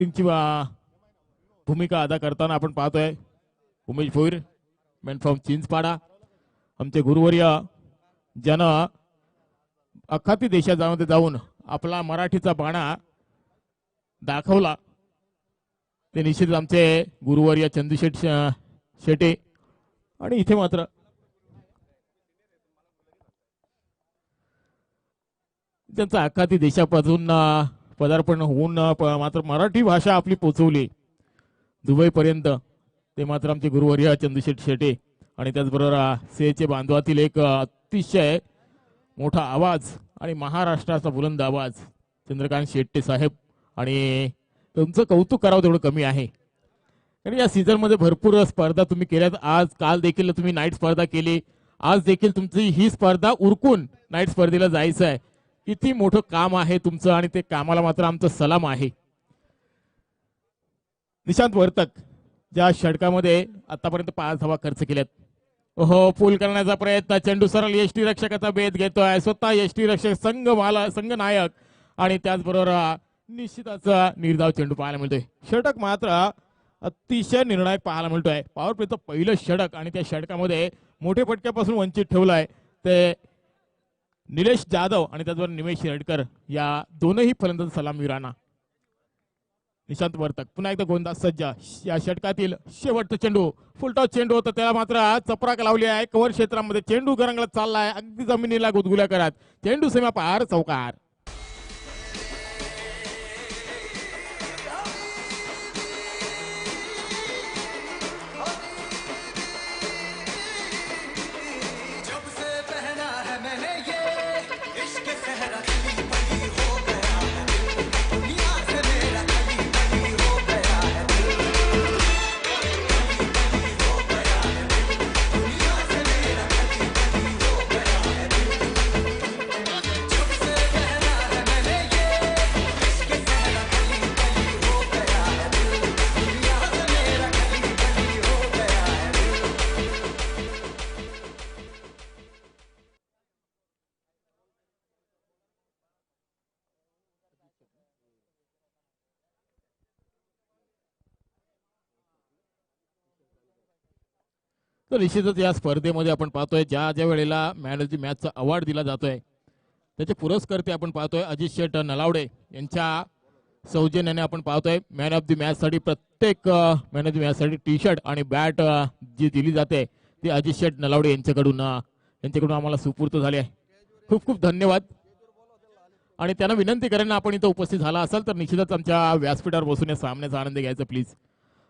ची भूमिका अदा करताना आपण पाहतोय उमेश भोईर मॅन फ्रॉम चिंचपाडा, आमचे गुरुवर्य ज्यानं अखाती देशामध्ये जाऊन आपला मराठीचा बाणा दाखवला ते निश्चित आमचे गुरुवर्य चंदूशेठ शेटे. आणि इथे मात्र त्यांचा अखाती देशापासून पदार्पण होऊन मात्र मराठी भाषा आपली पोचवली दुबई पर्यंत, ते मात्र आमचे गुरुवर्य चंदूशेठ शेटे. आणि त्याचबरोबर सेचे बांधवातील एक अतिशय मोठा आवाज आणि महाराष्ट्राचा बुलंद आवाज चंद्रकांत शेट्टे साहेब. आणि तुमचं कौतुक करावं तेवढं कमी आहे, कारण या सीझन मध्ये भरपूर स्पर्धा तुम्ही केल्यात. आज काल देखील तुम्ही नाईट स्पर्धा केली, आज देखील तुमची ही स्पर्धा उरकून नाईट स्पर्धेला जायचं आहे. किती मोठं काम आहे तुमचं आणि ते कामाला मात्र आमचं सलाम आहे. निशांत वर्तक ज्या षटकामध्ये आतापर्यंत 5 धावा खर्च केल्यात. ओहो, पूल करण्याचा प्रयत्न, चेंडू सरळ यष्टी रक्षकाचा भेद घेतोय, स्वतः यष्टी रक्षक संघ नायक आणि त्याचबरोबर निश्चितच निर्धाव चेंडू पाहायला मिळतोय. षटक मात्र अतिशय निर्णायक पाहायला मिळतोय. पॉवर प्लेचं पहिलं षटक आणि त्या षटकामध्ये मोठे फटक्यापासून वंचित ठेवलाय ते निलेश जाधव आणि त्याचबरोबर निमेश शिरडकर या दोनही फलंदाज सलामीवीरांना. निशांत वर्तक पुन्हा एकदा गोलंदाज सज्ज. या षटकातील शेवटचा चेंडू फुलटॉस चेंडू होता, त्याला मात्र चपराक लावली आहे. कव्हर क्षेत्रामध्ये चेंडू गरंगळत चाललाय, अगदी जमिनीला गुदगुल्या करत. चेंडू सीमा पार, चौकार. तर निश्चितच या स्पर्धेमध्ये आपण पाहतोय ज्या ज्या वेळेला मॅन ऑफ द मॅचचा अवॉर्ड दिला जातोय त्याचे पुरस्कर्ते आपण पाहतोय अजित शेठ नलावडे यांच्या सौजन्याने आपण पाहतोय मॅन ऑफ द मॅच साठी प्रत्येक मॅन ऑफ द मॅच साठी टी शर्ट आणि बॅट जी दिली जाते ती अजित शेठ नलावडे यांच्याकडून आम्हाला सुपूर्त झाली आहे. खूप खूप धन्यवाद. आणि त्यांना विनंती करेन आपण इथं उपस्थित झाला असाल तर निश्चितच आमच्या व्यासपीठावर बसून या सामन्याचा आनंद घ्यायचा प्लीज.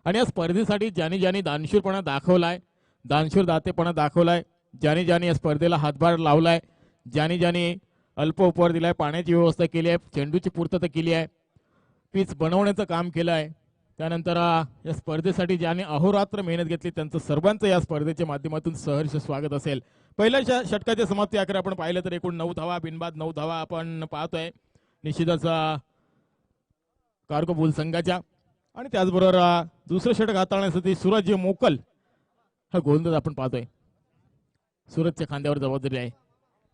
आणि या स्पर्धेसाठी ज्यांनी दानशूरपणा दाखवलाय, दानशूर दातेपणा दाखवलाय, ज्यांनी या स्पर्धेला हातभार लावलाय, ज्यांनी अल्प उपहार दिलाय, पाण्याची व्यवस्था केली आहे, चेंडूची पूर्तता केली आहे, पीच बनवण्याचं काम केलं आहे, त्यानंतर या स्पर्धेसाठी ज्यांनी अहोरात्र मेहनत घेतली त्यांचं सर्वांचं या स्पर्धेच्या माध्यमातून सहर्ष स्वागत असेल. पहिल्या षटकाच्या समाप्ती आकडे आपण पाहिलं तर एकूण 9 धावा, बिनबाद 9 धावा आपण पाहतोय निश्चितच कार्गो बुल संघाच्या. आणि त्याचबरोबर दुसरं षटक हाताळण्यासाठी सूरज मोकल हा गोलंदाज आपण पाहतोय. सूरजच्या खांद्यावर जबाबदारी आहे.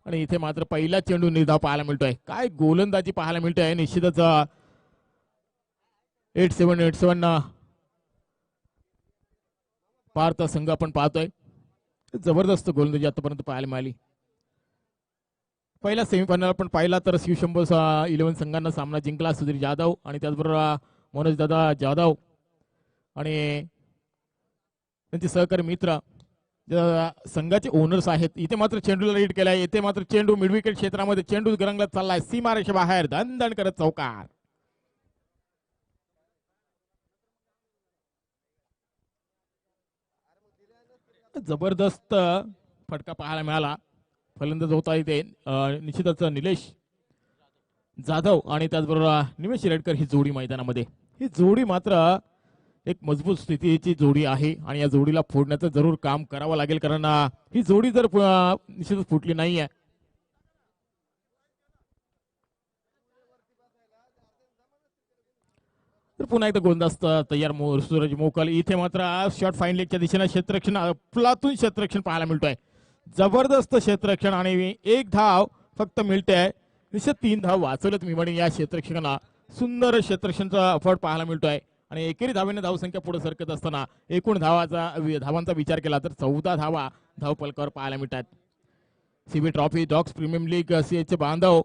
आणि इथे मात्र पहिला चेंडू निर्धाव पाहायला मिळतोय. काय गोलंदाजी पाहायला मिळतोय. निश्चितच 87 पारचा संघ आपण पाहतोय. जबरदस्त गोलंदाजी आतापर्यंत पाहायला मिळाली. पहिला सेमीफायनल आपण पाहिला तर शिवशंभू 11 संघांना सामना जिंकला. सुधीर जाधव आणि त्याचबरोबर मनोज दादा जाधव आणि त्यांचे सहकारी मित्र संघाचे ओनर्स आहेत. इथे मात्र चेंडूला रीड केलाय. इथे मात्र चेंडू मिड विकेट क्षेत्रामध्ये चेंडू गरंगलत चाललाय, सीमारेषे बाहेर दणदण करत चौकार. जबरदस्त फटका पाहायला मिळाला. फलंदाज होता इथे निश्चितच निलेश जाधव आणि त्याचबरोबर निमेश शिरडकर ही जोडी मैदानामध्ये. ही जोडी मात्र एक मजबूत स्थितीची जोडी आहे आणि या जोडीला फोडण्याचं जरूर काम करावं लागेल, कारण ही जोडी जर निश्चितच फुटली नाहीये तर पुन्हा एकदा गोलंदाज तयार. सूरज मोकल इथे मात्र शॉट फाईन लेगच्या दिशेने क्षेत्ररक्षण अफलातून क्षेत्ररक्षण पाहायला मिळतोय. जबरदस्त क्षेत्ररक्षण आणि 1 धाव फक्त मिळते. निश्चित 3 धाव वाचवलेत मी म्हणेन या क्षेत्ररक्षकांना. सुंदर क्षेत्ररक्षणाचा एफर्ट पाहायला मिळतोय आणि एकेरी धावेने धावसंख्या पुढे सरकत असताना एकूण धावांचा विचार केला तर 14 धावा धावफलकावर पाहायला मिळतात. CB trophy dogs premium league चे बांधव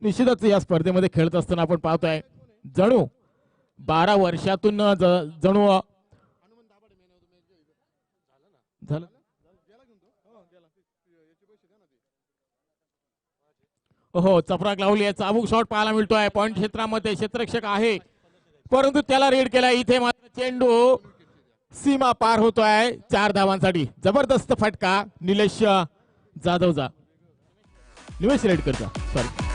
निश्चितच या स्पर्धेमध्ये खेळत असताना आपण पाहतोय जणू 12 वर्षातून जणू झालं. हो चपराक लावली आहे. चाबूक शॉट पाहायला मिळतोय पॉइंट क्षेत्रामध्ये. क्षेत्ररक्षक आहे परंतु त्याला रेड केला. इथे मात्र चेंडू सीमा पार होतोय 4 धावांसाठी. जबरदस्त फटका निलेश जाधवचा, निमेश रेडकरचा सॉरी.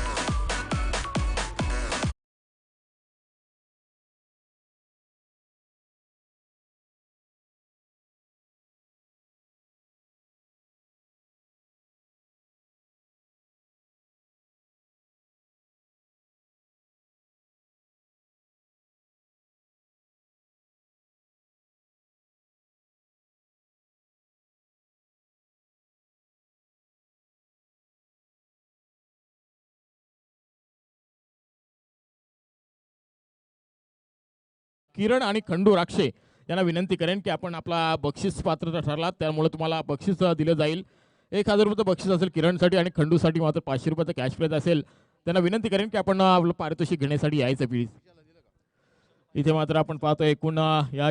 किरण आणि खंडू राक्षे यांना विनंती करेन की आपण आपला बक्षीस पात्रता ठरला त्यामुळे तुम्हाला बक्षीस दिलं जाईल. 1000 रुपये बक्षीस असेल किरणसाठी आणि खंडूसाठी मात्र 500 रुपयाचं कॅश प्राइज असेल. त्यांना विनंती करेन की आपण आपलं पारितोषिक घेण्यासाठी यायचं प्लीज. इथे मात्र आपण पाहतो एकूण या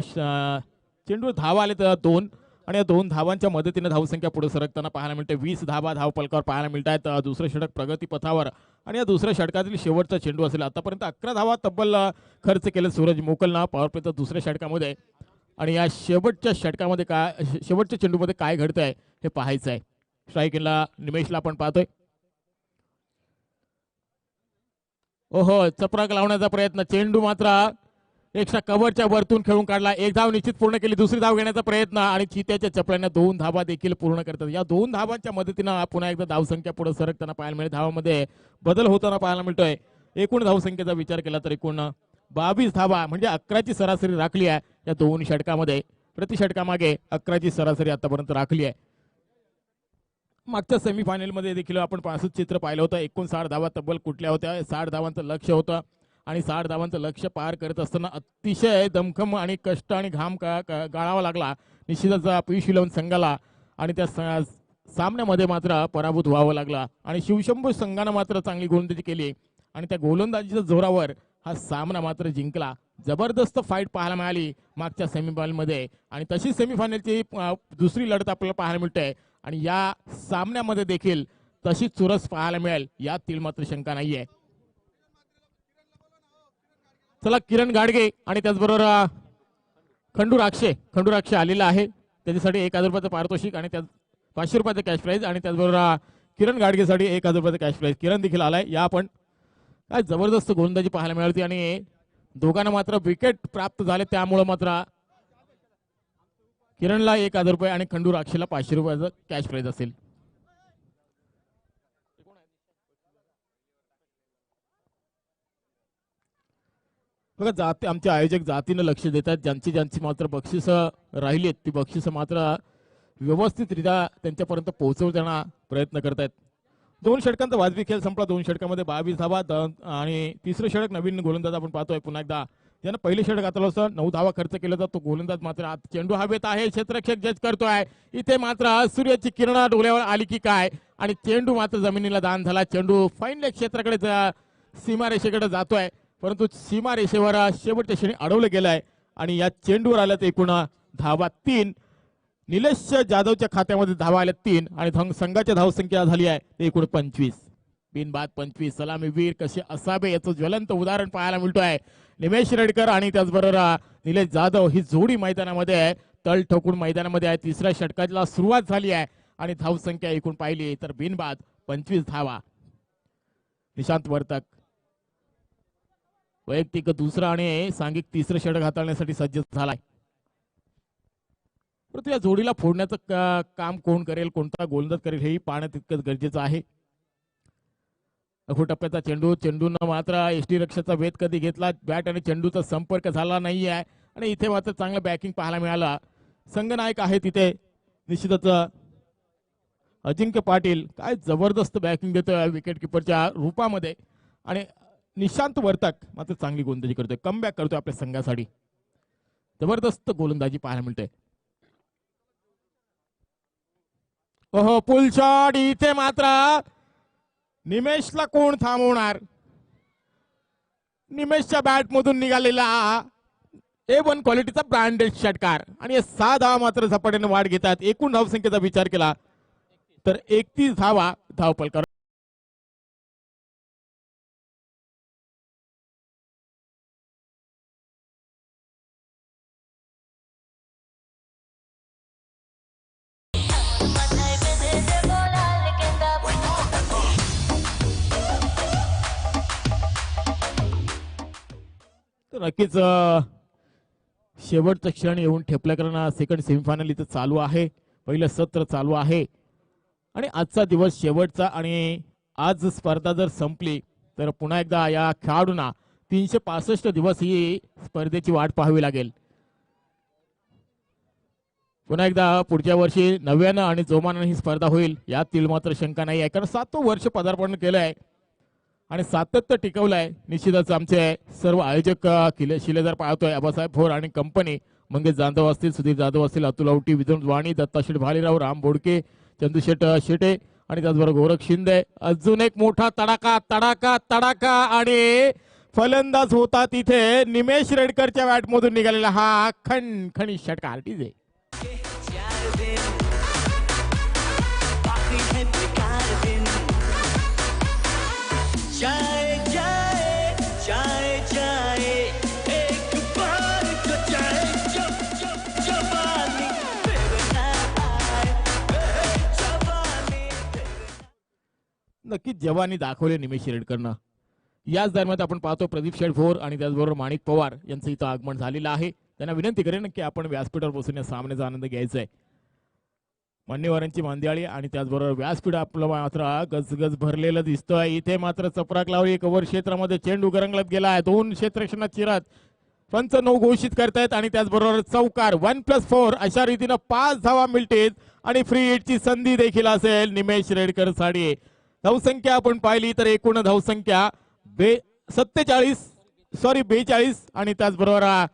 चेंडूवर धावा आले तर 2 आणि या 2 धावांच्या मदतीने धावसंख्या पुढे सरकताना पाहायला मिळते. 20 धावा धावफलकावर पाहायला मिळत आहेत. दुसरं षटक प्रगती पथावर आणि या दुसऱ्या षटकातील शेवटचा चेंडू असेल. आतापर्यंत 11 धावा तब्बल खर्च केले सूरज मोकलना पॉवर प्लेच्या दुसऱ्या षटकामध्ये आणि या शेवटच्या षटकामध्ये शेवटच्या चेंडूमध्ये काय घडतंय हे पाहायचं आहे. स्ट्राईकला निमेशला आपण पाहतोय. ओहो चपराक लावण्याचा प्रयत्न. चेंडू मात्र एक्स्ट्रा कव्हरच्या वरतून खेळून काढला. 1 धाव निश्चित पूर्ण केली. दुसरी धाव घेण्याचा प्रयत्न आणि चित्याच्या चपल्याने 2 धावा देखील पूर्ण करतात. या 2 धावांच्या मदतीनं पुन्हा एकदा धावसंख्या पुढे सरकताना पाहायला मिळते. धावामध्ये बदल होताना पाहायला मिळतोय. एकूण धावसंख्येचा विचार केला तर एकूण 22 धावा म्हणजे 11ची सरासरी राखली आहे या 2 षटकामध्ये. प्रति षटकामागे 11ची सरासरी आतापर्यंत राखली आहे. मागच्या सेमीफायनलमध्ये देखील आपण असंच चित्र पाहिलं होतं. 59 धावा तब्बल कुठल्या होत्या. 60 धावांचं लक्ष होतं आणि 60 धावांचं लक्ष पार करत असताना अतिशय दमखम आणि कष्ट आणि घाम गाळावा लागला निश्चितच पीयूष इलेव्हन संघाला आणि त्या सामन्यामध्ये मात्र पराभूत व्हावं लागला आणि शिवशंभू संघानं मात्र चांगली गोलंदाजी केली आणि त्या गोलंदाजीच्या जोरावर हा सामना मात्र जिंकला. जबरदस्त फाईट पाहायला मिळाली मागच्या सेमीफायनलमध्ये आणि तशी सेमीफायनलची दुसरी लढत आपल्याला पाहायला मिळते आणि या सामन्यामध्ये देखील तशी चुरस पाहायला मिळेल यातील मात्र शंका नाहीये. चला किरण गाडगे आणि त्याचबरोबर खंडू राक्षे आलेला आहे. त्याच्यासाठी 1000 रुपयाचं पारितोषिक आणि त्या 500 रुपयाचं कॅश प्राइज आणि त्याचबरोबर किरण गाडगेसाठी 1000 रुपयाचं कॅश प्राइज. किरण देखील आलाय. या आपण काय जबरदस्त गोलंदाजी पाहायला मिळाली आणि दोघांना मात्र विकेट प्राप्त झाले त्यामुळे मात्र किरणला 1000 रुपये आणि खंडू राक्षेला 500 रुपयाचं कॅश प्राइज असेल. बघा जाती आमचे आयोजक जातीनं लक्ष देतात. ज्यांची मात्र बक्षिस राहिली ती बक्षिस मात्र व्यवस्थितरित्या त्यांच्यापर्यंत पोहोचवण्याचा प्रयत्न करतायत. 2 षटकांचा वाजवी खेळ संपला. 2 षटकामध्ये 22 धावा आणि तिसरं षटक नवीन गोलंदाज आपण पाहतोय पुन्हा एकदा ज्यानं पहिलं षटक हाताळलं असतं. 9 धावा खर्च केला जातो. गोलंदाज मात्र चेंडू हवेत आहे. क्षेत्ररक्षक जज करतोय. इथे मात्र सूर्याची किरण डोळ्यावर आली की काय आणि चेंडू मात्र जमिनीला दान झाला. चेंडू फाईन लेग क्षेत्राकडे सीमारेषेकडे जातोय परंतु सीमारेषेवर शेवटच्या क्षणी अडवलं गेलंय आणि या चेंडूवर आल्यात एकूण धावा 3. निलेश जाधवच्या खात्यामध्ये धावा आल्या 3 आणि संघाच्या धावसंख्या झाली आहे एकूण 25. बिनबाद 25. सलामी वीर कसे असावे याचं ज्वलंत उदाहरण पाहायला मिळतोय. निमेश रेडकर आणि त्याचबरोबर निलेश जाधव ही जोडी मैदानामध्ये आहे. तळ ठोकून मैदानामध्ये आहे. तिसऱ्या षटकाला सुरुवात झाली आहे आणि धावसंख्या एकूण पाहिली तर बिनबाद 25 धावा. निशांत वर्तक वैयक्तिक दुसरा आणि सांघिक तिसरं षटक हाताळण्यासाठी सज्ज झालाय. परंतु या जोडीला फोडण्याचं काम कोण करेल, कोणता गोलंदाज करेल हेही पाहणं तितकंच गरजेचं आहे. लघु टप्प्याचा चेंडूनं मात्र एसटी रक्षाचा वेध कधी घेतला. बॅट आणि चेंडूचा संपर्क झाला नाही आहे आणि इथे मात्र चांगलं बॅकिंग पाहायला मिळालं. संघनायक आहे तिथे निश्चितच अजिंक्य पाटील. काय जबरदस्त बॅकिंग देतोय विकेट किपरच्या रूपामध्ये आणि निशांत वर्तक मात्र चांगली गोलंदाजी करतोय, कमबॅक करतोय आपल्या संघासाठी. जबरदस्त गोलंदाजी पाहायला मिळते. ओहो पुल शॉट, इथे मात्र निमेशला कोण थांबवणार. निमेशच्या बॅट मधून निघालेला A1 क्वालिटीचा ब्रँडेड षटकार आणि 6 धावा मात्र झपाट्याने वाढ घेतात. एकूण धावसंख्येचा विचार केला तर 31 धावा धावपल कर. नक्कीच शेवटचा क्षण येऊन ठेपल्या, कारण सेकंड सेमीफायनल इथं चालू आहे, पहिलं सत्र चालू आहे आणि आजचा दिवस शेवटचा. आणि आज स्पर्धा जर संपली तर पुन्हा एकदा या खेळाडूंना 365 दिवस ही स्पर्धेची वाट पाहावी लागेल. पुन्हा एकदा पुढच्या वर्षी नव्यानं आणि जोमानं ही स्पर्धा होईल यातील मात्र शंका नाही आहे, कारण 7वं वर्ष पदार्पण केलं आहे आणि सातत्य टिकवलंय. निश्चितच आमचे सर्व आयोजक शिलेदार पाहतोय, आबासाहेब भोर आणि कंपनी, मंगेश जाधव असतील, सुधीर जाधव असतील, अतुल औटी, विनोद वाणी, दत्ताशेठ भालेराव, राम बोडके, चंदूशेठ शेटे आणि त्याचबरोबर गोरख शिंदे. अजून एक मोठा तडाका तडाका तडाका आणि फलंदाज होता तिथे निमेश रेडकरच्या बॅट मधून निघालेला हा खणखणी षटकार. डीजे नक्कीच जवानी दाखवले निमेश रेडकरनं. याच दरम्यान आपण पाहतो प्रदीप शेठ भोर आणि त्याचबरोबर माणिक पवार यांचं इथं आगमन झालेलं आहे. त्यांना विनंती करेन की आपण व्यासपीठावर बसून या सामन्याचा आनंद घ्यायचा आहे. मान्यवरांची मांदियाळी आणि त्याचबरोबर व्यासपीठ आपलं मात्र गजगज भरलेलं दिसतोय. इथे मात्र चपराक लावली, कव्हर क्षेत्रामध्ये चेंडू गरंगलत गेलाय, 2 क्षेत्ररक्षणात चिरत पंच 9 घोषित करतायत आणि त्याचबरोबर चौकार 1+4 अशा रीतीनं 5 धावा मिळतील आणि फ्री हिटची संधी देखील असेल निमेश रेडकर साठी. धावसंख्या आपण पाहिली तर एकूण धावसंख्या 42 आणि त्याचबरोबर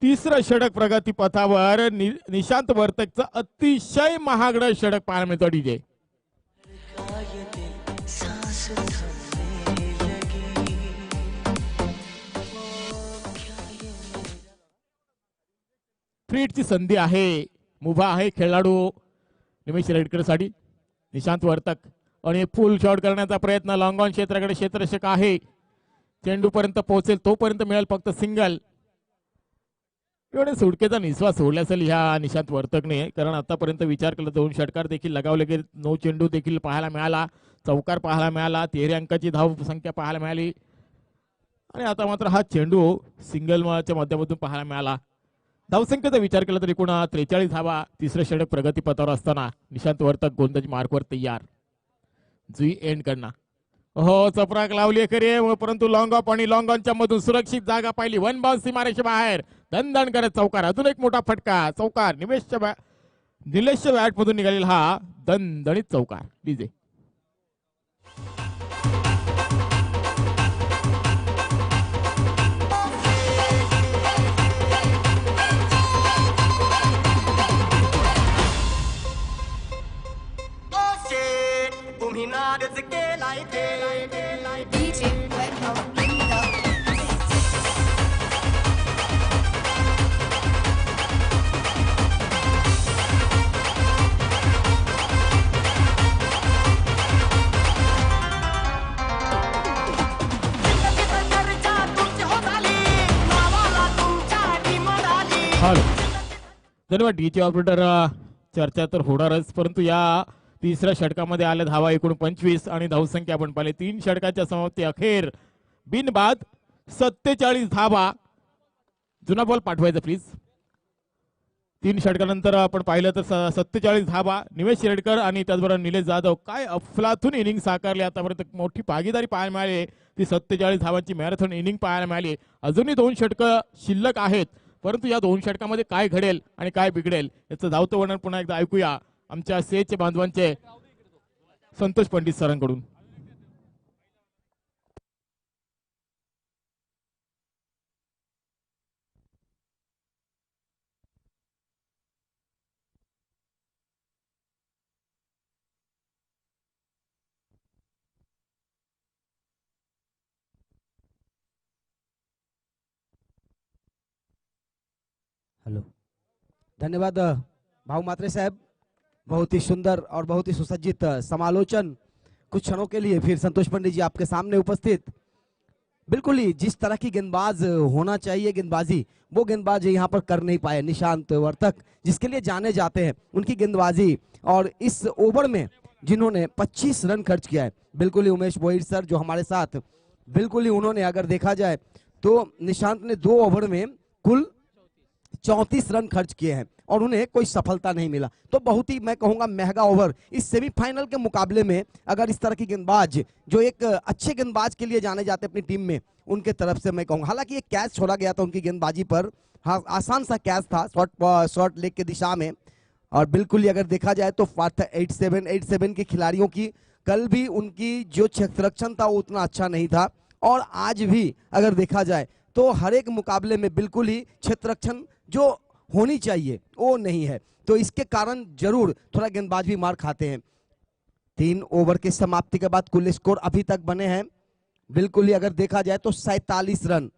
तिसरं षटक प्रगती पथावर निशांत वर्तकचं अतिशय महागडं षटक पाहायला मिळतं. डीजे फ्रीटची संधी आहे, मुभा आहे खेळाडू निमेश रेडकर साठी. निशांत वर्तक आणि फुल शॉट करण्याचा प्रयत्न, लॉंग ऑन क्षेत्राकडे क्षेत्ररक्षक आहे, चेंडू पर्यंत पोहोचेल तोपर्यंत मिळेल फक्त सिंगल. एवढे सुटकेचा निस्वास सोडला असेल ह्या निशांत वर्तकने, कारण आतापर्यंत विचार केला 2 षटकार देखील लगावले गेले, 9 चेंडू देखील पाहायला मिळाला, चौकार पाहायला मिळाला, 13 अंकाची धाव संख्या पाहायला मिळाली आणि आता मात्र हा चेंडू सिंगलच्या माध्यमातून पाहायला मिळाला. धावसंख्येचा विचार केला तर एकूण 43 धावा तिसरं षटक प्रगतीपथावर असताना निशांत वर्तक गोलंदाजी मार्कवर तयार. जुई एंड करणार. हो चपराक लावली खरी, परंतु लॉंग ऑफ आणि लॉंग ऑनच्या मधून सुरक्षित जागा पाहिली, 1 बाउन्स सीमारेषे बाहेर, दणदण करत चौकार. अजून एक मोठा फटका, चौकार. निलेशच्या बॅट मधून निघालेला हा दणदणीत चौकार. डीजे धन्यवाद. डीचे ऑपरेटर. चर्चा तर होणारच, परंतु या तिसऱ्या षटकामध्ये आल्या धावा एकूण 25 आणि धावसंख्या आपण पाहिले 3 षटकाच्या समाप्ती अखेर बिनबाद 47 धावा. जुना बॉल पाठवायचा प्लीज. 3 षटकानंतर आपण पाहिलं तर 47 धावा. निमेश रेडकर आणि त्याचबरोबर निलेश जाधव काय अफलातून इनिंग साकारली, आतापर्यंत मोठी भागीदारी पाहायला मिळाली. ती 47 धावांची मॅरेथॉन इनिंग पाहायला मिळाली. अजूनही 2 षटकं शिल्लक आहेत, परंतु या 2 षटकामध्ये काय घडेल आणि काय बिघडेल याचं धावतं वर्णन पुन्हा एकदा ऐकूया आमच्या सेचे बांधवांचे संतोष पंडित सरांकडून. धन्यवाद भाऊ मात्रे साहब, बहुत ही सुंदर और बहुत ही सुसज्जित समालोचन। कुछ क्षणों के लिए फिर संतोष पंडित जी आपके सामने उपस्थित। बिल्कुल ही जिस तरह की गेंदबाज होना चाहिए गेंदबाजी, वो गेंदबाज यहाँ पर कर नहीं पाए। निशांत वर्तक जिसके लिए जाने जाते हैं, उनकी गेंदबाजी और इस ओवर में जिन्होंने 25 रन खर्च किया है, बिल्कुल ही उमेश भोईर सर जो हमारे साथ, बिल्कुल ही उन्होंने अगर देखा जाए तो निशांत ने 2 ओवर में कुल 34 रन खर्च किए हैं और उन्हें कोई सफलता नहीं मिला। तो बहुत ही मैं कहूंगा महंगा ओवर। इस सेमीफाइनल के मुकाबले में अगर इस तरह की गेंदबाज जो एक अच्छे गेंदबाज के लिए जाने जाते अपनी टीम में, उनके तरफ से मैं कहूंगा, हालांकि एक कैच छोड़ा गया था उनकी गेंदबाजी पर, हाँ आसान सा कैच था शॉर्ट लेग के दिशा में। और बिल्कुल ही अगर देखा जाए तो 87 के खिलाड़ियों की कल भी उनकी जो क्षेत्ररक्षण था वो उतना अच्छा नहीं था, और आज भी अगर देखा जाए तो हर एक मुकाबले में बिल्कुल ही क्षेत्ररक्षण जो होनी चाहिए वो नहीं है। तो इसके कारण जरूर थोड़ा गेंदबाज भी मार खाते हैं। 3 ओवर की समाप्ति के बाद कुल स्कोर अभी तक बने हैं, बिल्कुल ही अगर देखा जाए तो 47 रन,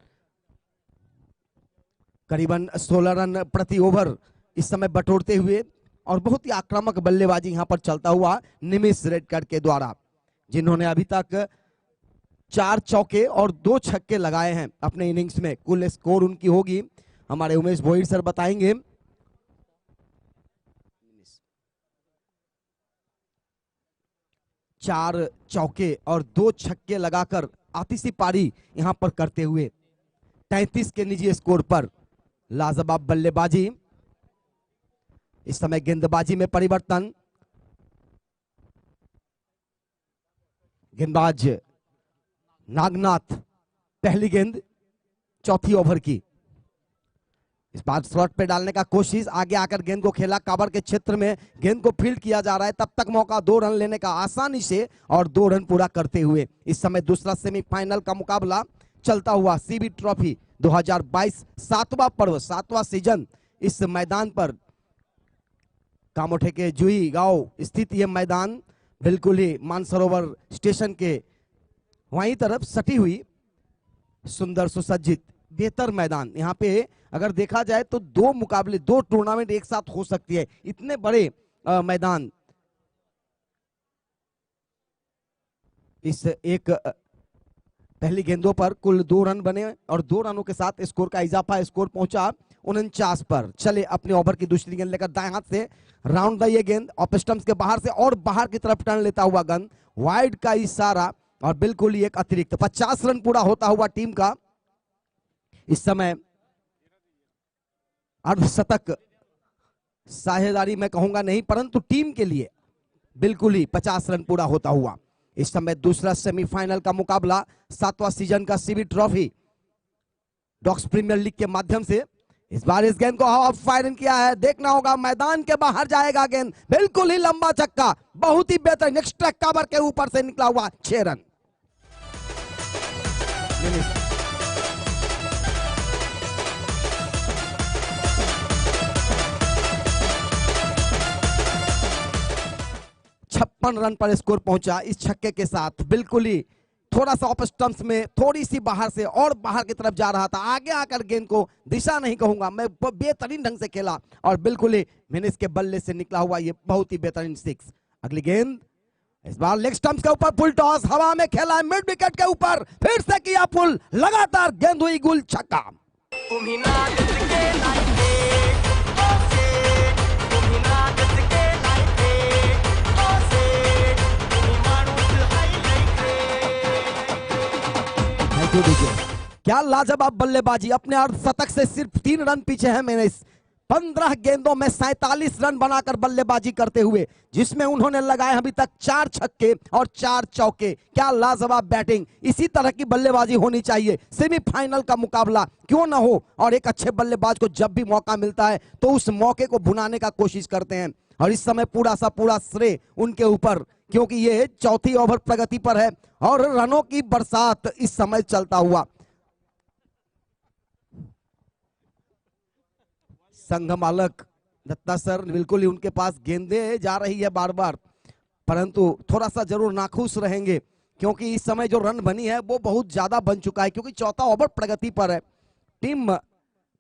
करीबन 16 रन प्रति ओवर इस समय बटोरते हुए, और बहुत ही आक्रामक बल्लेबाजी यहां पर चलता हुआ निमिष रेडकर के द्वारा, जिन्होंने अभी तक 4 चौके और 2 छक्के लगाए हैं अपने इनिंग्स में। कुल स्कोर उनकी होगी, हमारे उमेश भोईर सर बताएंगे। 4 चौके और 2 छक्के लगाकर आतिशी पारी यहां पर करते हुए 33 के निजी स्कोर पर लाजवाब बल्लेबाजी। इस समय गेंदबाजी में परिवर्तन, गेंदबाज नागनाथ, पहली गेंद चौथी ओवर की, इस बार स्लॉट पे डालने का कोशिश, आगे आकर गेंद को खेला, कवर के क्षेत्र में गेंद को फील्ड किया जा रहा है, तब तक मौका 2 रन लेने का आसानी से, और 2 रन पूरा करते हुए इस समय दूसरा सेमीफाइनल का मुकाबला चलता हुआ सीबी ट्रॉफी 2022 7वां पर्व 7वां सीजन इस मैदान पर, कामोठे के जुई गांव स्थित यह मैदान, बिल्कुल ही मानसरोवर स्टेशन के वहीं तरफ सटी हुई सुंदर सुसज्जित बेहतर मैदान। यहाँ पे अगर देखा जाए तो 2 मुकाबले, 2 टूर्नामेंट एक साथ हो सकती है, इतने बड़े मैदान। इस एक पहली गेंदों पर कुल 2 रन बने और 2 रनों के साथ स्कोर का इजाफा, स्कोर पहुंचा 49 पर। चले अपने ओवर की दूसरी गेंद लेकर दाएं हाथ से राउंड द ये गेंद ऑफ स्टंप्स के बाहर से और बाहर की तरफ टर्न लेता हुआ गेंद, वाइड का इशारा, और बिल्कुल ही एक अतिरिक्त 50 रन पूरा होता हुआ टीम का इस समय अर्धशतक साझेदारी मैं कहूंगा नहीं, परंतु टीम के लिए बिल्कुल ही 50 रन पूरा होता हुआ इस समय दूसरा सेमीफाइनल का मुकाबला 7वां सीजन का CB trophy docs premier league के माध्यम से। इस बार इस गेंद को ऑफ फायरिंग किया है, देखना होगा मैदान के बाहर जाएगा गेंद, बिल्कुल ही लंबा छक्का, बहुत ही बेहतरीन एक्स्ट्रा कवर के ऊपर से निकला हुआ 6 रन। 56 रन पर स्कोर पहुंचा इस छक्के के साथ। बिल्कुल ही थोड़ा सा ऑफ स्टंप्स में थोड़ी सी बाहर से और बाहर की तरफ जा रहा था, आगे आकर गेंद को, दिशा नहीं कहूंगा मैं, बेहतरीन ढंग से खेला और बिल्कुल ही मिनिस के बल्ले से निकला हुआ ये बहुत ही बेहतरीन 6। अगली गेंद इस बार लेग स्टंप्स के ऊपर फुल टॉस, हवा में खेला है, मिड विकेट के ऊपर फिर से किया फुल, लगातार गेंद हुई गुल, छक्का। क्या लाजवाब बल्लेबाजी, अपने अर्धशतक से सिर्फ 3 रन पीछे है मिनिस। 15 गेंदों में 47 रन बनाकर बल्लेबाजी करते हुए, जिसमें उन्होंने लगाए अभी तक 4 छक्के और 4 चौके। क्या लाजवाब बैटिंग, इसी तरह की बल्लेबाजी होनी चाहिए। सेमीफाइनल का मुकाबला क्यों ना हो, और एक अच्छे बल्लेबाज को जब भी मौका मिलता है तो उस मौके को भुनाने का कोशिश करते हैं, और इस समय पूरा सा पूरा श्रेय उनके ऊपर, क्योंकि ये चौथी ओवर प्रगति पर है और रनों की बरसात इस समय चलता हुआ। संघ मालक दत्ता सर, बिल्कुल ही उनके पास गेंदें जा रही है बार बार, परंतु थोड़ा सा जरूर नाखुश रहेंगे, क्योंकि इस समय जो रन बनी है वो बहुत ज्यादा बन चुका है, क्योंकि चौथा ओवर प्रगति पर है। टीम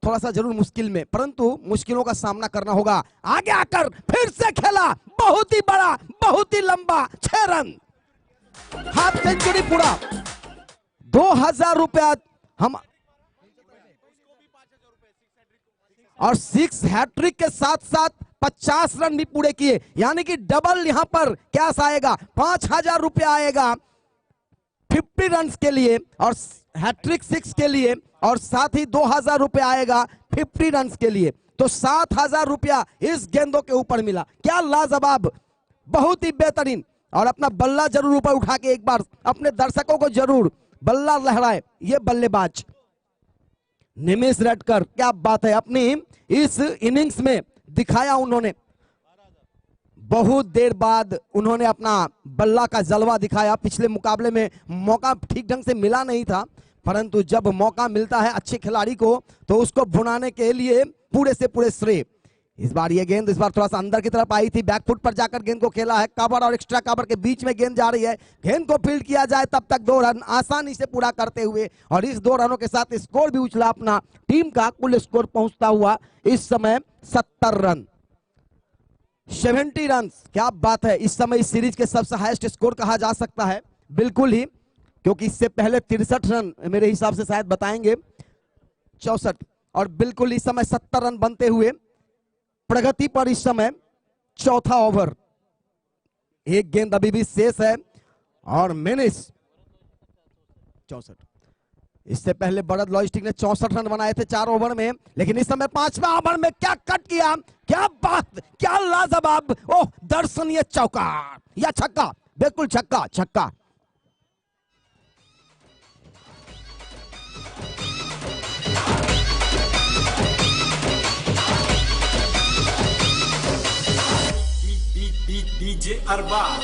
थोड़ा सा जरूर मुश्किल में, परंतु मुश्किलों का सामना करना होगा। आगे आकर फिर से खेला, बहुत ही बड़ा, बहुत ही लंबा, 6 रन, हाफ सेंचुरी पूरा। 2000 रुपया हम, और 6 हैट्रिक के साथ साथ 50 रन भी पूरे किए, यानी कि डबल यहां पर कैश आएगा, 5000 रुपया आएगा 50 रन के लिए और हैट्रिक 6 के लिए, और साथ ही 2000 रुपया आएगा 50 रन के लिए। तो 7000 रुपया इस गेंदों के ऊपर मिला। क्या लाजवाब, बहुत ही बेहतरीन। और अपना बल्ला जरूर ऊपर उठा के एक बार अपने दर्शकों को जरूर बल्ला लहराए ये बल्लेबाज निमेश रेडकर। क्या बात है, अपनी इस इनिंग्स में दिखाया उन्होंने, बहुत देर बाद उन्होंने अपना बल्ला का जलवा दिखाया। पिछले मुकाबले में मौका ठीक ढंग से मिला नहीं था, परंतु जब मौका मिलता है अच्छे खिलाड़ी को तो उसको भुनाने के लिए पूरे से पूरे श्रेय। इस बार ये गेंद इस बार थोड़ा सा अंदर की तरफ आई थी, बैकफुट पर जाकर गेंद को खेला है, कवर और एक्स्ट्रा कवर के बीच में गेंद जा रही है, गेंद को फील्ड किया जाए तब तक 2 रन आसानी से पूरा करते हुए, और इस 2 रनों के साथ स्कोर भी उछला अपना। टीम का कुल स्कोर पहुंचता हुआ इस समय 70 रन, 70 रन। क्या बात है, इस समय इस सीरीज के सबसे हाईएस्ट स्कोर कहा जा सकता है, बिल्कुल ही, क्योंकि इससे पहले 63 रन मेरे हिसाब से शायद बताएंगे, 64, और बिल्कुल इस समय 70 रन बनते हुए प्रगति पर इस समय चौथा ओवर, एक गेंद अभी भी शेष है और मिनिस 64। इससे पहले बड़द लॉजिस्टिक ने 64 रन बनाए थे 4 ओवर में, लेकिन इस समय 5वां ओवर में क्या कट किया, क्या बात, क्या लाजवाब, ओह दर्शनीय चौका या छक्का, बिल्कुल छक्का, छक्का। डीजे अरबाज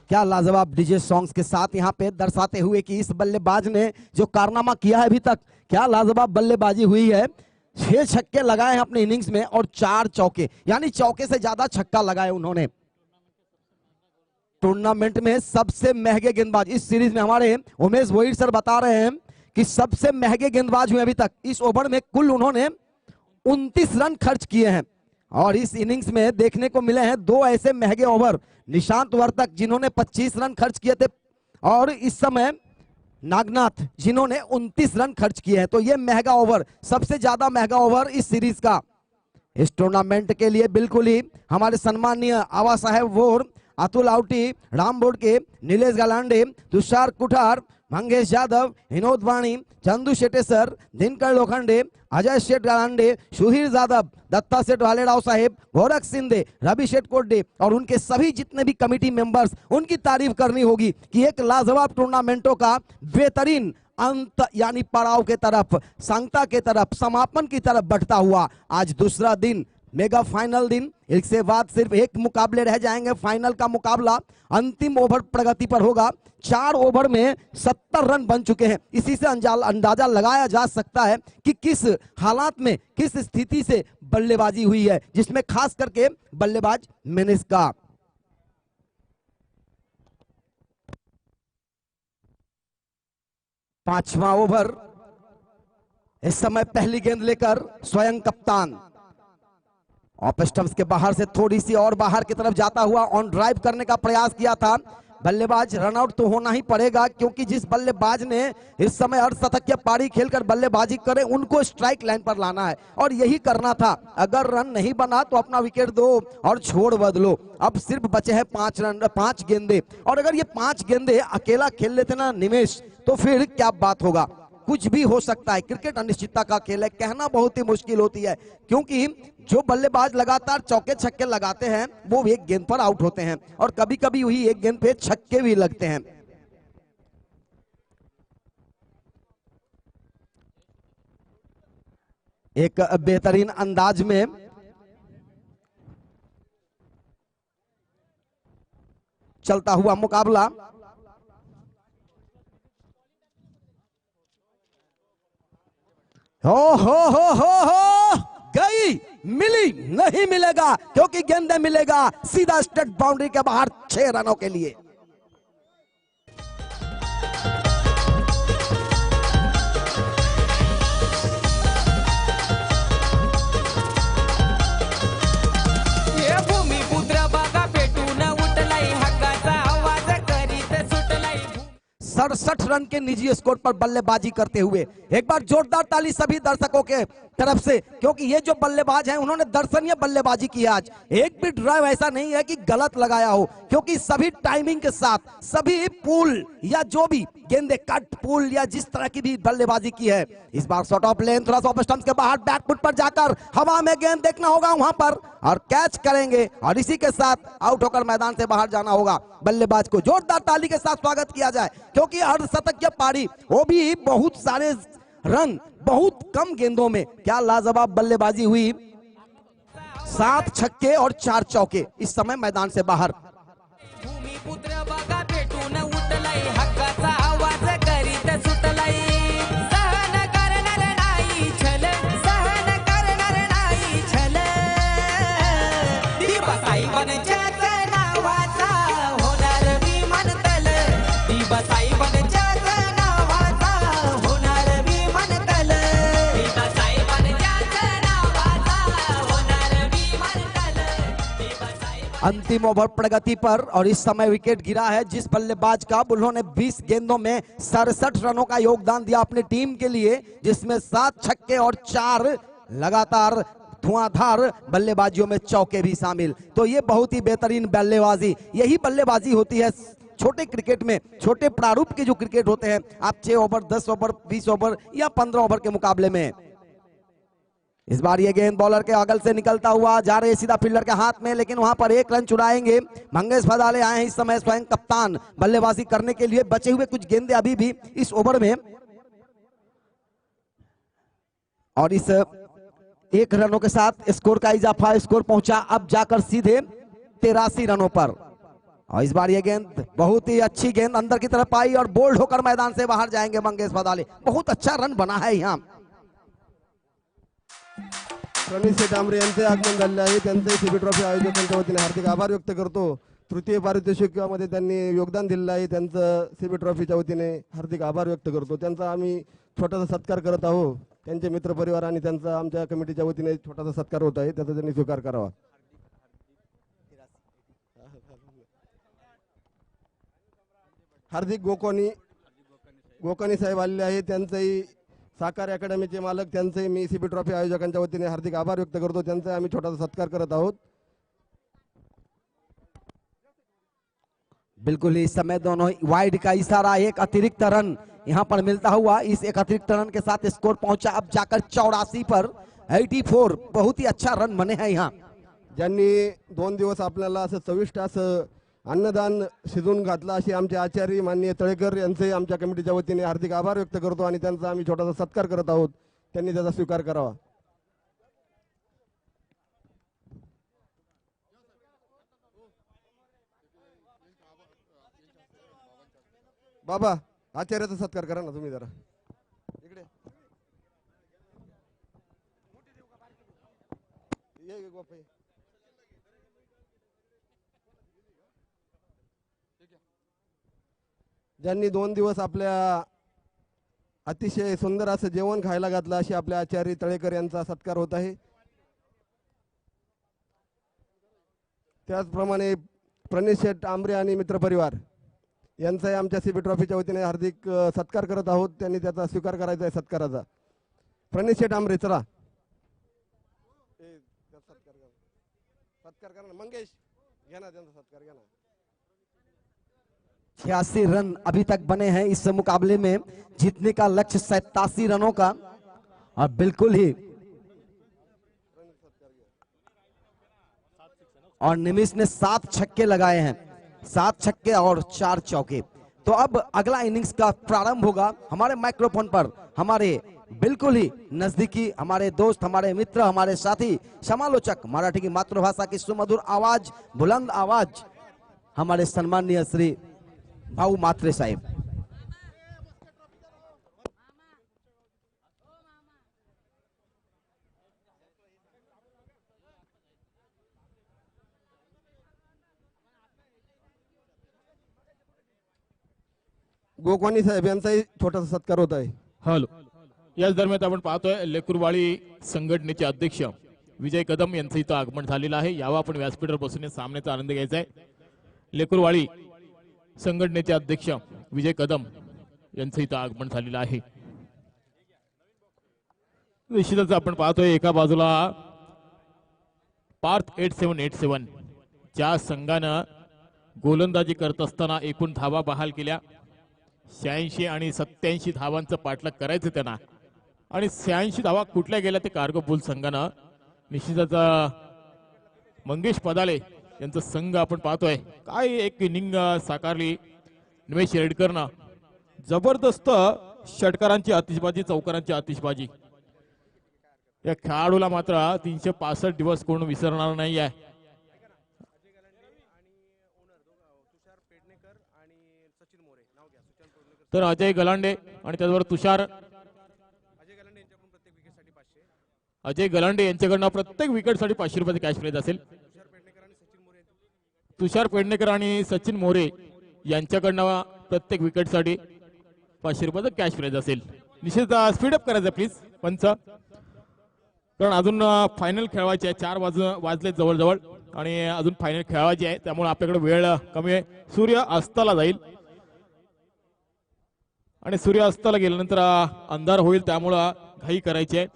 क्या लाजवाब डीजे सॉन्ग्स के साथ यहाँ पे दर्शाते हुए कि इस बल्लेबाज ने जो कारनामा किया है अभी तक, क्या लाजवाब बल्लेबाजी हुई है। 6 छक्के लगाए हैं अपने इनिंग्स में और 4 चौके, यानी चौके से ज्यादा छक्का लगाए उन्होंने। टूर्नामेंट में सबसे महंगे गेंदबाज इस सीरीज में हमारे उमेश वोइड सर बता रहे हैं कि सबसे महंगे गेंदबाज हुए अभी तक। इस ओवर में कुल उन्होंने 29 रन खर्च किए हैं, और इस इनिंग्स में देखने को मिले हैं 2 ऐसे महंगे ओवर, निशांत वर्तक जिन्होंने 25 रन खर्च किए थे, और इस समय नागनाथ जिन्होंने 29 रन खर्च किए हैं। तो ये महंगा ओवर, सबसे ज्यादा महंगा ओवर इस सीरीज का। इस टूर्नामेंट के लिए बिल्कुल ही हमारे सम्माननीय आवा साहेब वोर, अतुल आउटी, राम बोर्ड के नीलेश गालांडे, तुषार कुठार, मंगेश यादव, विनोद वाणी, चंदू शेटेसर, दिनकर लोखंडे, अजय शेठ गालांडे, सुधीर यादव, दत्ता सेठ भालेराव साहेब, गोरख सिंधे, रवि शेठ कोड्डे और उनके सभी जितने भी कमिटी मेंबर्स, उनकी तारीफ करनी होगी कि एक लाजवाब टूर्नामेंटों का बेहतरीन अंत यानी पड़ाव के तरफ, सांगता के तरफ, समापन की तरफ बढ़ता हुआ आज दूसरा दिन, मेगा फाइनल दिन। इसके बाद सिर्फ एक मुकाबले रह जाएंगे, फाइनल का मुकाबला अंतिम ओवर प्रगति पर होगा। 4 ओवर में 70 रन बन चुके हैं। इसी से अंदाजा लगाया जा सकता है कि किस हालात में, किस स्थिति से बल्लेबाजी हुई है, जिसमें खास करके बल्लेबाज मिनिस का। पांचवा ओवर, इस समय पहली गेंद लेकर स्वयं कप्तान ऑफ स्टंप्स के बाहर से थोड़ी सी और बाहर की तरफ जाता हुआ ऑन ड्राइव करने का प्रयास किया था। बल्लेबाज रनआउट तो होना ही पड़ेगा, क्योंकि जिस बल्लेबाज ने इस समय अर्धशतकीय पारी खेलकर बल्लेबाजी करे उनको स्ट्राइक लाइन पर लाना है, और यही करना था। अगर रन नहीं बना तो अपना विकेट दो और छोड़ बदलो। अब सिर्फ बचे हैं 5 रन, 5 गेंदे, और अगर ये 5 गेंदे अकेला खेल लेते ना निमेश, तो फिर क्या बात होगा। कुछ भी हो सकता है, क्रिकेट अनिश्चितता का खेल है, कहना बहुत ही मुश्किल होती है, क्योंकि जो बल्लेबाज लगातार चौके छक्के लगाते हैं वो एक गेंद पर आउट होते हैं, और कभी कभी वही एक गेंद पे छक्के भी लगते हैं। एक बेहतरीन अंदाज में चलता हुआ मुकाबला, हो गई मिली नहीं मिलेगा, क्योंकि गेंदे मिलेगा सीधा स्ट्रेट बाउंड्री के बाहर 6 रनों के लिए। ये 67 रन के निजी स्कोर पर बल्लेबाजी करते हुए एक बार जोरदार ताली सभी दर्शकों के तरफ से, क्योंकि ये जो बल्लेबाज हैं उन्होंने दर्शनीय बल्लेबाजी की आज। एक भी ड्राइव ऐसा नहीं है कि गलत लगाया हो, क्योंकि सभी टाइमिंग के साथ सभी पुल या जो भी गेंदे कट पुल या जिस तरह की भी बल्लेबाजी की है। इस बार शॉट ऑफ लेन थोड़ा सा ऑफ स्टंप्स के बाहर बैकफुट पर जाकर हवा में गेंद देखना होगा वहां पर और कैच करेंगे और इसी के साथ आउट होकर मैदान से बाहर जाना होगा। बल्लेबाज को जोरदार ताली के साथ स्वागत किया जाए, क्योंकि अर्धशतक की पारी, वो भी बहुत सारे रन बहुत कम गेंदों में। क्या लाजवाब बल्लेबाजी हुई, 7 छक्के और 4 चौके इस समय मैदान से बाहर। भूमिपुत्र बघा पेटून उठलाय, हक्काचा आवाज करीत सुटलाय, सहन करणार नाही छल, सहन करणार नाही छल, दिवसाई बनच्याच नावाचा होणार विमान तल, दिवसाई बनच्याच नावाचा होणार विमान तल, दिवसाई बनच्याच नावाचा होणार विमान तल, दिवसाई। अंतिम ओवर प्रगति पर और इस समय विकेट गिरा है जिस बल्लेबाज का, उन्होंने 20 गेंदों में 67 रनों का योगदान दिया अपनी टीम के लिए, जिसमें 7 छक्के और 4 लगातार धुआंधार बल्लेबाजियों में चौके भी शामिल। तो ये बहुत ही बेहतरीन बल्लेबाजी, यही बल्लेबाजी होती है छोटे क्रिकेट में, छोटे प्रारूप के जो क्रिकेट होते हैं, आप 6 ओवर 10 ओवर 20 ओवर या 15 ओवर के मुकाबले में। इस बार ये गेंद बॉलर के अगल से निकलता हुआ जा रहे सीधा फील्डर के हाथ में, लेकिन वहां पर 1 रन चुराएंगे। मंगेश फदाले आए हैं इस समय स्वयं कप्तान बल्लेबाजी करने के लिए। बचे हुए कुछ गेंदे अभी भी इस ओवर में, और इस 1 रनों के साथ स्कोर का इजाफा, स्कोर पहुंचा अब जाकर सीधे 83 रनों पर। और इस बार ये गेंद बहुत ही अच्छी गेंद अंदर की तरफ आई और बोल्ड होकर मैदान से बाहर जाएंगे मंगेश फदाले। बहुत अच्छा रन बना है यहाँ। प्रणीत शेठ आमरे यांचे आगमन झाले आहे, त्यांचे सीबी ट्रॉफी आयोजकांच्या वतीने हार्दिक आभार व्यक्त करतो। तृतीय पारितोषिकामध्ये त्यांनी योगदान दिलेलं आहे, त्यांचं सीबी ट्रॉफीच्या वतीने हार्दिक आभार व्यक्त करतो। त्यांचा आम्ही छोटासा सत्कार करत आहोत, त्यांचे मित्रपरिवार आणि त्यांचा आमच्या कमिटीच्या वतीने छोटासा सत्कार होत आहे, त्याचा त्यांनी स्वीकार करावा। हार्दिक गोकानी साहेब आलेले आहे, त्यांचंही साकार अकॅडमीचे मालक, त्यांचे मी सीबी ट्रॉफी आयोजकांच्या वतीने हार्दिक आभार व्यक्त करतो। त्यांचा आम्ही छोटासा सत्कार करत आहोत। बिल्कुल ही समय दोनों वाइड का इशारा, एक अतिरिक्त रन यहां पर मिलता हुआ। इस एक अतिरिक्त रन के साथ स्कोर पहुंचा अब जाकर 84 पर 84। बहुत ही अच्छा रन बने हैं यहाँ। ज्यांनी 2 दिवस आपल्याला असं 24 तास अन्नदान शिजून घातलं, असे आमचे आचार्य माननीय तळेकर यांचे आमच्या कमिटीच्या वतीने हार्दिक आभार व्यक्त करतो आणि त्यांचा आम्ही छोटासा सत्कार करत आहोत, त्यांनी त्याचा स्वीकार करावा। बाबा आचार्याचा सत्कार करा ना तुम्ही जरा इकडे ये गोपाई। ज्यांनी 2 दिवस आपल्या अतिशय सुंदर असं जेवण खायला घातलं, असे आपल्या आचार्य तळेकर यांचा सत्कार होत आहे। त्याचप्रमाणे प्रणीत शेठ आमरे आणि मित्रपरिवार यांचाही आमच्या सीबी ट्रॉफीच्या वतीने हार्दिक सत्कार करत आहोत, त्यांनी त्याचा स्वीकार करायचा आहे सत्काराचा। प्रणीत शेठ आमरे चला सत्कार करा ना, मंगेश घ्या ना त्यांचा सत्कार घ्या ना। 86 रन अभी तक बने हैं इस मुकाबले में, जीतने का लक्ष्य 87 रनों का। और बिल्कुल ही और निमिष ने 7 छक्के लगाए हैं, 7 छक्के और 4 चौके। तो अब अगला इनिंग्स का प्रारंभ होगा। हमारे माइक्रोफोन पर हमारे बिल्कुल ही नजदीकी हमारे दोस्त, हमारे मित्र, हमारे साथी समालोचक, मराठी की मातृभाषा की सुमधुर आवाज, बुलंद आवाज, हमारे सम्माननीय श्री भाऊ मात्रे साहेब। गोकवानी साहेब यांचाही छोटासा सत्कार होत आहे. हॅलो. याच दरम्यान आपण पाहतोय लेकुरवाडी संघटनेचे अध्यक्ष विजय कदम यांचं इथं आगमन झालेलं आहे. यावा आपण व्यासपीठावर बसून या सामन्याचा आनंद घ्यायचा आहे. लेकुरवाडी संघटनेचे अध्यक्ष विजय कदम यांचं इथं आगमन झालेलं आहे. निश्चितच आपण पाहतोय एका बाजूला पार्थ 8787 ज्या संघानं गोलंदाजी करत असताना एकूण धावा बहाल केल्या 86 आणि 87 धावांचं पाठलाग करायचं त्यांना आणि 86 धावा कुठल्या गेल्या ते कार्गो बुल संघानं निश्चितच मंगेश पदाले यांचा संघ आपण पाहतोय काय एक इनिंग साकारली निमेश रेडकरनं. जबरदस्त षटकारांची आतिषबाजी चौकारांची आतिषबाजी. या खेळाडूला मात्र 365 दिवस कोण विसरणार नाही आहे. तर अजय गलांडे आणि त्याचबरोबर अजय गलांडे यांच्याकडनं प्रत्येक विकेटसाठी 500 रुपयाचे कॅश प्राइज असेल. तुषार पेडणेकर आणि सचिन मोरे यांच्याकडनं प्रत्येक विकेटसाठी 500 रुपयाचं कॅश प्राइज असेल. निश्चित स्पीडअप करायचं प्लीज पंच, कारण अजून फायनल खेळवायची आहे. 4 वाजले जवळजवळ आणि अजून फायनल खेळवायची आहे, त्यामुळे आपल्याकडे वेळ कमी आहे. सूर्य अस्ताला जाईल आणि सूर्य अस्ताला गेल्यानंतर अंधार होईल, त्यामुळं घाई करायची आहे.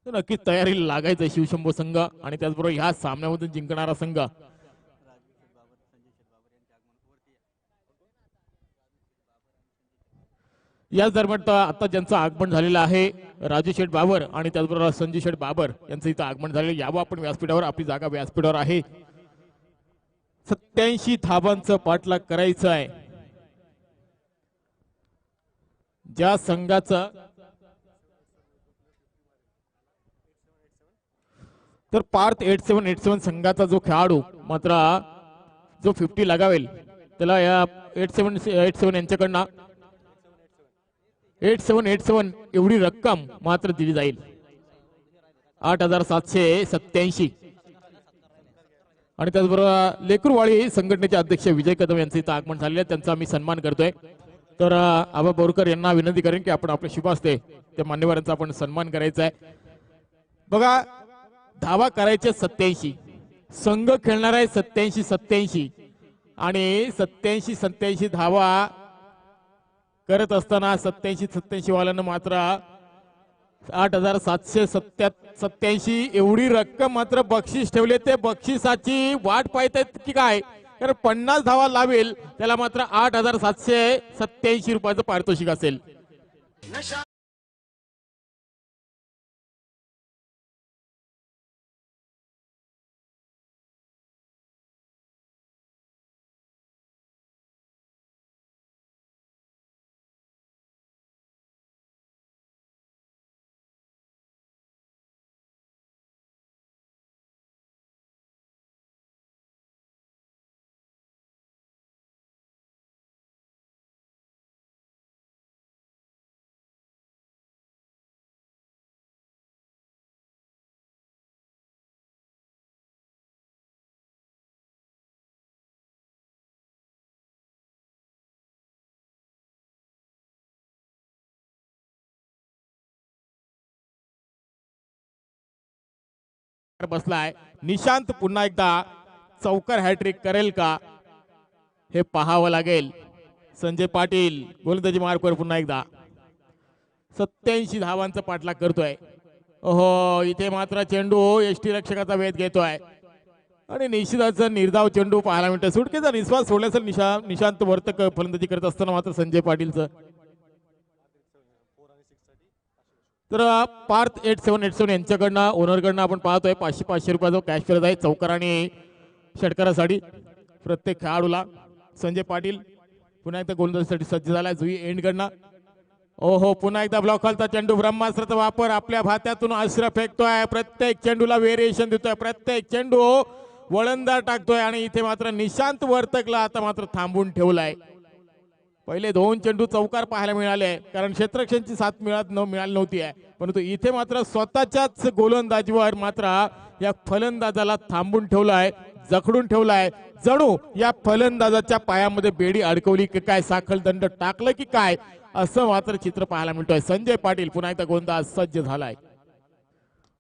नक्कीच तयारीला लागायचं शिवशंभू संघ आणि त्याचबरोबर ह्या सामन्यामधून जिंकणारा संघ. याच दरम्यान आता ज्यांचं आगमन झालेलं आहे राजू शेठ बाबर आणि त्याचबरोबर संजू शेठ बाबर यांचं इथं आगमन झालेलं. यावं आपण व्यासपीठावर, आपली जागा व्यासपीठावर आहे. 87 धाबांचं पाठलाग करायचं आहे. ज्या संघाचं तर पार्थ 8787 संघाचा जो खेळाडू मात्र जो 50 लगावेल त्याला या 8787 यांच्याकडनं 8787 एवढी रक्कम मात्र दिली जाईल. 8787 आणि त्याचबरोबर लेकुरवाडी संघटनेचे अध्यक्ष विजय कदम यांचं इथं आगमन झालेलं आहे. त्यांचा मी सन्मान करतोय. तर आबा बोरकर यांना विनंती करेन की आपण आपले शुभ असते त्या मान्यवरांचा आपण सन्मान करायचा आहे. बघा धावा करायचे 87, संघ खेळणार आहे 87 आणि 87 धावा करत असताना 87 वाल्यांना मात्र 8787 एवढी रक्कम मात्र बक्षीस ठेवले. ते बक्षिसाची वाट पाहतायत की काय, कारण 50 धावा लावेल त्याला मात्र 8787 रुपयाचं पारितोषिक असेल. बसलाय निशांत, पुन्हा एकदा चौकार हॅट्रिक करेल का हे पाहावं लागेल. संजय पाटील गोलंदाजी मार्कवर पुन्हा एकदा 87 धावांचा पाठलाग करतोय. ओहो इथे मात्र चेंडू एसटी रक्षकाचा वेध घेतोय आणि निश्चितच निर्धाव चेंडू पाहायला मिळतोय. सुटकेचा निश्वास सोडल्याचं निशांत वर्तक फलंदाजी करत असताना मात्र संजय पाटीलचं. तर पार्थ 8787 यांच्याकडनं ओनरकडनं आपण पाहतोय 500 रुपयाचा कॅश प्राइज आहे चौकार आणि षटकारासाठी प्रत्येक खेळाडूला. संजय पाटील पुन्हा एकदा गोलंदाजीसाठी सज्ज झालाय जुई एंडकडनं. ओहो पुन्हा एकदा ब्लॉक खालचा चेंडू, ब्रह्मास्त्राचा वापर, आपल्या भात्यातून अस्त्र फेकतोय, प्रत्येक चेंडूला व्हेरिएशन देतोय, प्रत्येक चेंडू वळंदार टाकतोय आणि इथे मात्र निशांत वर्तकला आता मात्र थांबून ठेवलाय. पहिले 2 चेंडू चौकार पाहायला मिळाले कारण क्षेत्ररक्षणची साथ मिळाली नव्हती आहे, परंतु इथे मात्र स्वतःच्याच गोलंदाजीवर मात्र या फलंदाजाला थांबून ठेवलाय. जखडून ठेवलाय. जणू या फलंदाजाच्या पायामध्ये बेडी अडकवली की काय, साखळ दंड टाकलं की काय, असं मात्र चित्र पाहायला मिळतोय. संजय पाटील पुन्हा एकदा गोलंदाज सज्ज झालाय.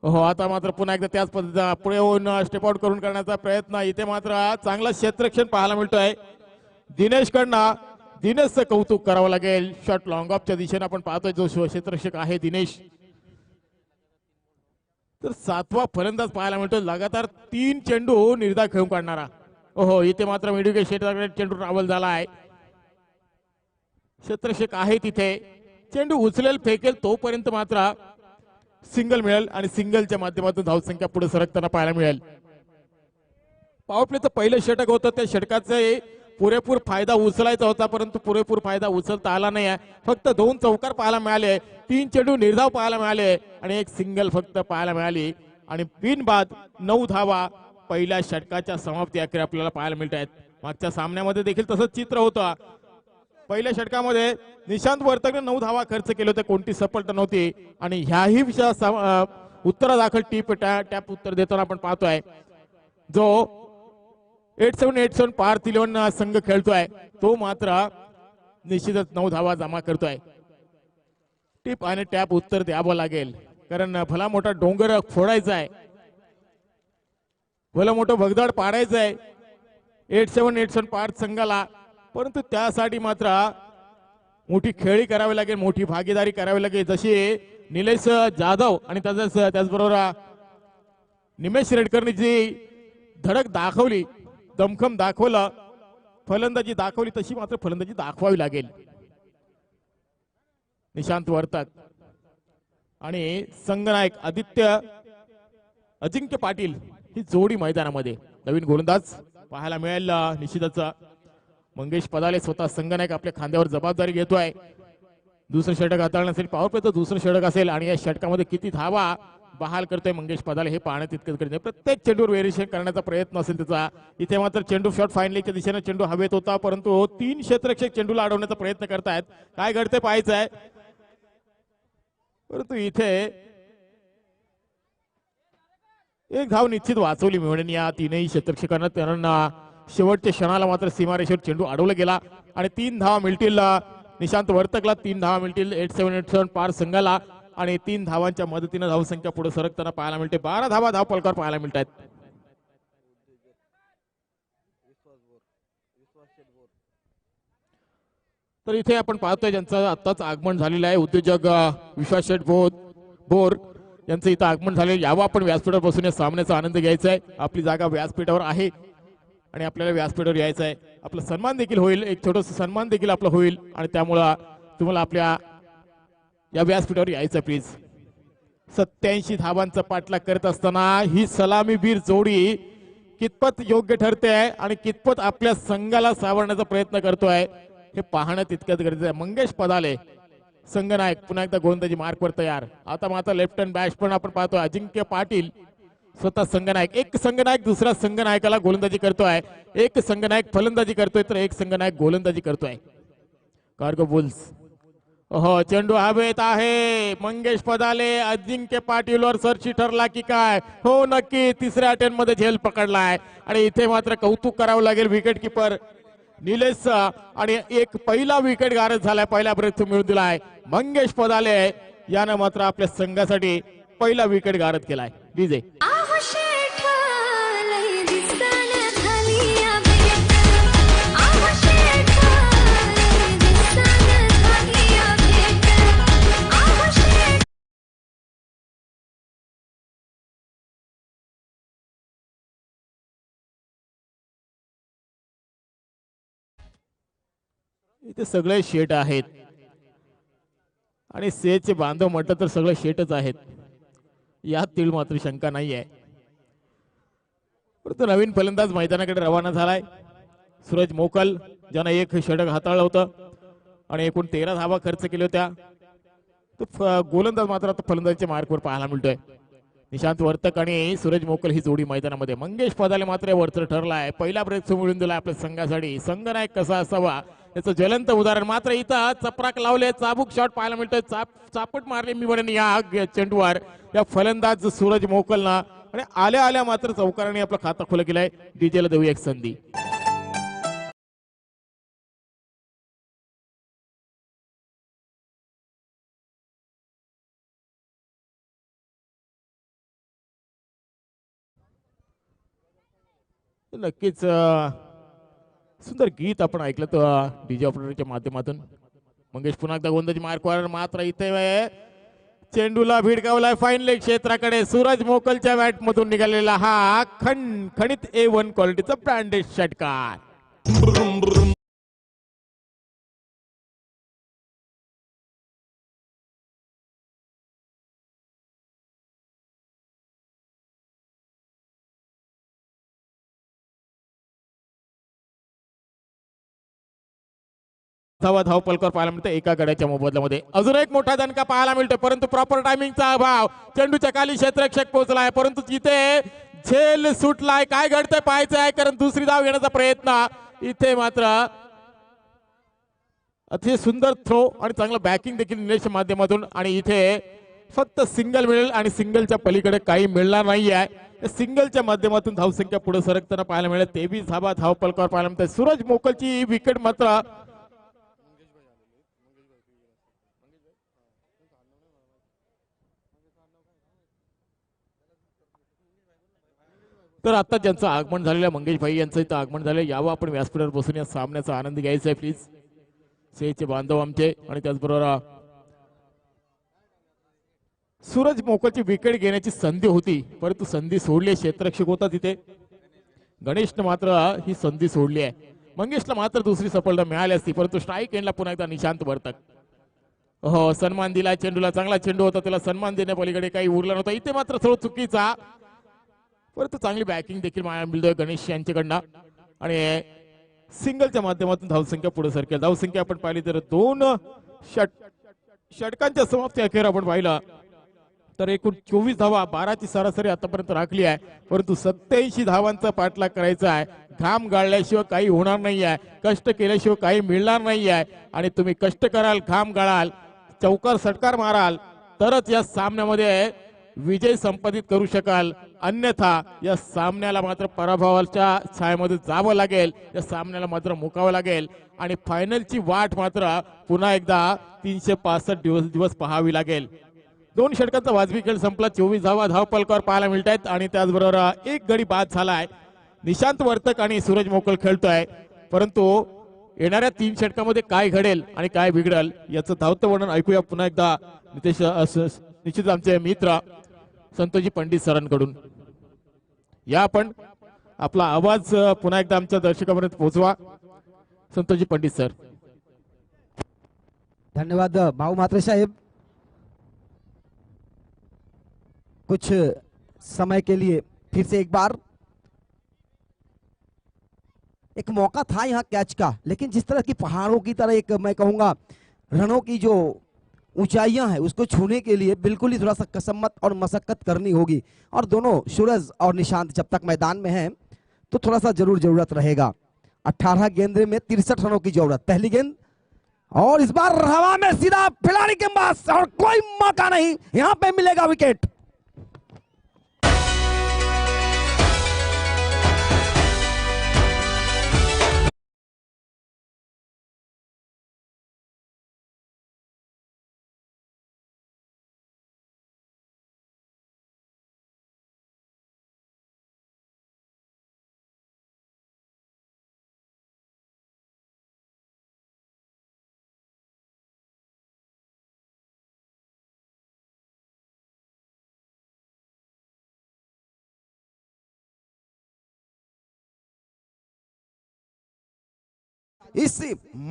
हो, आता मात्र पुन्हा एकदा त्याच पद्धतीचा पुढे होऊन स्टेप आउट करून करण्याचा प्रयत्न. इथे मात्र चांगला क्षेत्ररक्षण पाहायला मिळतोय दिनेश कडनं. दिनेशचं कौतुक करावं लागेल. शॉट लॉंग ऑफच्या दिशेने आपण पाहतोय जो क्षेत्ररक्षक आहे दिनेश. तर 7वा फलंदाज पाहायला मिळतो लगातार 3 चेंडू निर्धाव खेळून काढणारा. ओहो, इथे मात्र मिडविकेट क्षेत्राकडे चेंडू ट्रॅव्हल झालाय. क्षेत्ररक्षक आहे तिथे, चेंडू उचलेल फेकेल तोपर्यंत मात्र सिंगल मिळेल आणि सिंगलच्या माध्यमातून धावसंख्या पुढे सरकताना पाहायला मिळेल. पॉवर प्लेचं पहिलं षटक होतं, त्या षटकाचे पुरेपूर फायदा उचलायचा होता परंतु पुरेपूर फायदा उचलता आला नाही. फक्त 2 चौकार पाहायला मिळाले, 3 चेंडू निर्धाव पाहायला मिळाले आणि 1 सिंगल फक्त पाहायला मिळाली आणि बिनबाद 9 धावा पहिल्या षटकाच्या समाप्ती अखेर आपल्याला पाहायला मिळत आहेत. मागच्या सामन्यामध्ये देखील तसंच चित्र होतं. पहिल्या षटकामध्ये निशांत वर्तकने 9 धावा खर्च केले होते, कोणती सफलता नव्हती आणि ह्याही उत्तरादाखल टॅप उत्तर देताना आपण पाहतोय जो 8787 पार 11 संघ खेळतोय तो मात्र निश्चितच 9 धावा जमा करतोय. टिप आणि टॅप उत्तर द्यावं लागेल कारण भला मोठा डोंगर फोडायचा आहे, भला मोठं भगदाड पाडायचं आहे 8787 पार संघाला, परंतु त्यासाठी मात्र मोठी खेळी करावी लागेल, मोठी भागीदारी करावी लागेल. जशी निलेश जाधव आणि त्याचबरोबर निमेश रेडकरनी जी धडक दाखवली, दमखम दाखवलं, फलंदाजी दाखवली, तशी मात्र फलंदाजी दाखवावी लागेल. निशांत वर्तक आणि संघनायक अजिंक्य पाटील ही जोडी मैदानामध्ये. नवीन गोलंदाज पाहायला मिळेल निश्चितच. मंगेश पदाले स्वतः संघनायक आपल्या खांद्यावर जबाबदारी घेतोय. दुसरं षटक हाताळलं असेल, पॉवर प्लेचं दुसरं षटक असेल आणि या षटकामध्ये किती धावा बहाल करतोय मंगेश पदाले हे पाहणं तितकंच गरजेचं. प्रत्येक चेंडूवर व्हेरिएशन करण्याचा प्रयत्न असेल त्याचा. इथे मात्र चेंडू शॉट फायनलीच्या दिशेने चेंडू हवेत होता परंतु 3 क्षेत्ररक्षक चेंडूला अडवण्याचा प्रयत्न करतायत. काय घडते पाहायचं आहे, परंतु इथे एक धाव निश्चित वाचवली मिळून या 3ही क्षेत्ररक्षकांना. त्यांना शेवटच्या क्षणाला मात्र सीमारेषेवर चेंडू अडवला गेला आणि 3 धावा मिळतील निशांत वर्तकला, 3 धावा मिळतील 8787 पार संघाला आणि 3 धावांच्या मदतीने धावसंख्या पुढे सरकताना पाहायला मिळते. 12 धावा धाव पलकावर पाहायला मिळत आहेत. तर इथे आपण पाहतोय ज्यांचं आताच आगमन झालेलं आहे, उद्योजक विश्वास शेठ बोर यांचं इथं आगमन झाले. यावं आपण व्यासपीठावर बसून या सामन्याचा आनंद घ्यायचा आहे. आपली जागा व्यासपीठावर आहे आणि आपल्याला व्यासपीठावर यायचं आहे. आपला सन्मान देखील होईल, एक छोटस सन्मान देखील आपला होईल आणि त्यामुळं तुम्हाला आपल्या या व्यासपीठावर यायचं प्लीज. 87 धावांचा पाठलाग करत असताना ही सलामीवीर जोडी कितपत योग्य ठरते आहे आणि कितपत आपल्या संघाला सावरण्याचा प्रयत्न करतोय हे पाहणं तितकंच गरजेचं आहे. मंगेश पदाले संघनायक पुन्हा एकदा गोलंदाजी मार्कवर तयार. आता मात्र लेफ्ट हँड बॅट्समन आपण पाहतोय अजिंक्य पाटील स्वतः संघनायक. एक संघनायक दुसऱ्या संघनायकाला गोलंदाजी करतोय, एक संघनायक फलंदाजी करतोय तर एक संघनायक गोलंदाजी करतोय. Cargo bulls. हो, चेंडू हवेत आहे. मंगेश पदाले अजिंक्य पाटीलवर सरशी ठरला की काय? हो नक्की, तिसऱ्या अटेम्प्ट मध्ये झेल पकडलाय आणि इथे मात्र कौतुक करावं लागेल विकेट किपर निलेश आणि एक पहिला विकेट गारद झालाय, पहिला ब्रेक मिळून दिलाय. मंगेश पदाले यानं मात्र आपल्या संघासाठी पहिला विकेट गारद केलाय. डीजे इथे सगळे शेट आहेत आणि सेचे बांधव म्हटलं तर सगळे शेटच आहेत, यात तीळ मात्र शंका नाही आहे. परंतु नवीन फलंदाज मैदानाकडे रवाना झालाय सूरज मोकल, ज्यानं एक षटक हाताळलं होतं आणि एकूण 13 धावा खर्च केल्या होत्या. तो गोलंदाज मात्र आता फलंदाजीच्या मार्कवर पाहायला मिळतोय. निशांत वर्तक आणि सूरज मोकल ही जोडी मैदानामध्ये. मंगेश पदाले मात्र वरचढ ठरलाय, पहिला ब्रेक मिळून दिलाय आपल्या संघासाठी. संघनायक कसा असावा याचं ज्वलंत उदाहरण. मात्र इथं चपराक लावले, चाबूक शॉट पाहायला मिळतोय, चापट मारले मी म्हणेन या चेंडूवर या फलंदाज सूरज मोकलना. आणि आल्या आल्या मात्र चौकाराने आपलं खातं खुलं केलंय. डीजेला देऊया एक संधी. नक्कीच सुंदर गीत आपण ऐकलं तर डीजे ऑपरेटरच्या माध्यमातून. मंगेश पुन्हा एकदा गोंदाची मार्कवर मात्र इथे चेंडूला भिडकावलाय फाईन लेग क्षेत्राकडे. सूरज मोकलच्या बॅट मधून निघालेला हा खणखणीत A1 क्वालिटीचा ब्रँडेड षटकार. धाव पलकर पाहायला मिळते एका गड्याच्या मोबदल्यामध्ये. अजून एक मोठा दणका पाहायला मिळतो परंतु प्रॉपर टायमिंगचा अभाव. चेंडूच्या खाली क्षेत्ररक्षक पोहोचलाय परंतु तिथे झेल सुटलाय. काय घडतंय पाहायचं आहे कारण दुसरी धाव घेण्याचा प्रयत्न. इथे मात्र अतिशय सुंदर थ्रो आणि चांगलं बॅकिंग देखील निलेशच्या माध्यमातून. आणि इथे फक्त सिंगल मिळेल आणि सिंगलच्या पलीकडे काही मिळणार नाही आहे. सिंगलच्या माध्यमातून धावसंख्या पुढे सरकताना पाहायला मिळेल. 23 धाव पलकावर पाहायला मिळते. सूरज मोकलची विकेट मात्र तर आता ज्यांचं आगमन झालेलं मंगेश भाई यांचं इथं आगमन झालं. यावं आपण व्यासपीठावर बसून या सामन्याचा आनंद घ्यायचा आहे प्लीज. सेचे बांधव आमचे आणि त्याचबरोबर सूरज मोकलची विकेट घेण्याची संधी होती परंतु संधी सोडली. क्षेत्ररक्षक होता तिथे. गणेशनं मात्र ही संधी सोडली आहे. मंगेशला मात्र दुसरी सफलता मिळाली असती परंतु स्ट्राईक एंडला पुन्हा एकदा निशांत वर्तक. हो सन्मान दिला चेंडूला. चांगला चेंडू होता त्याला सन्मान देण्या पलीकडे काही उरला नव्हता. इथे मात्र थोडं चुकीचा परंतु चांगली बॅकिंग देखील मिळतोय गणेश यांच्याकडनं. आणि सिंगलच्या माध्यमातून धावसंख्या पुढे सरकेल. धावसंख्या आपण पाहिली तर 2 षटकांच्या समाप्ती अखेर आपण पाहिलं तर एकूण 24 धावा 12ची सरासरी आतापर्यंत राखली आहे परंतु 87 धावांचा पाठलाग करायचा आहे. घाम गाळल्याशिवाय काही होणार नाही आहे. कष्ट केल्याशिवाय काही मिळणार नाही आहे. आणि तुम्ही कष्ट कराल घाम गाळाल चौकार षटकार माराल तरच या सामन्यामध्ये विजय संपादित करू शकाल. अन्यथा या सामन्याला मात्र पराभवाच्या छायेमध्ये जावं लागेल. या सामन्याला मात्र मुकावं लागेल आणि फायनलची वाट मात्र पुन्हा एकदा 365 दिवस पाहावी लागेल. 2 षटकांचा वाजवी खेळ संपला. 24 धाव पलकावर पाहायला मिळत आहेत आणि त्याचबरोबर एक गडी बाद झालाय. निशांत वर्तक आणि सूरज मोकल खेळतोय परंतु येणाऱ्या 3 षटकामध्ये काय घडेल आणि काय बिघडेल याचं धावतं वर्णन ऐकूया पुन्हा एकदा निश्चित आमचे मित्र संतोषजी पंडित सरांकडून. या आपण आपला आवाज पुन्हा एकदा आमच्या दर्शकांपर्यंत पोहोचवा. संतोषजी पंडित सर. धन्यवाद भाऊ म्हात्रे साहेब. कुछ समय के लिए फिर से एक बार एक मौका था यहाँ कैच का लेकिन जिस तरह की पहाड़ों की तरह एक मैं कहूंगा रनों की जो ऊंचाइयां हैं उसको छूने के लिए बिल्कुल ही थोड़ा सा कसम्मत और मशक्कत करनी होगी. और दोनों सूरज और निशांत जब तक मैदान में हैं तो थोड़ा सा जरूरत रहेगा. 18 गेंद में 63 रनों की जरूरत. पहली गेंद और इस बार हवा में सीधा खिलाड़ी के पास और कोई मौका नहीं. यहां पे मिलेगा विकेट. इस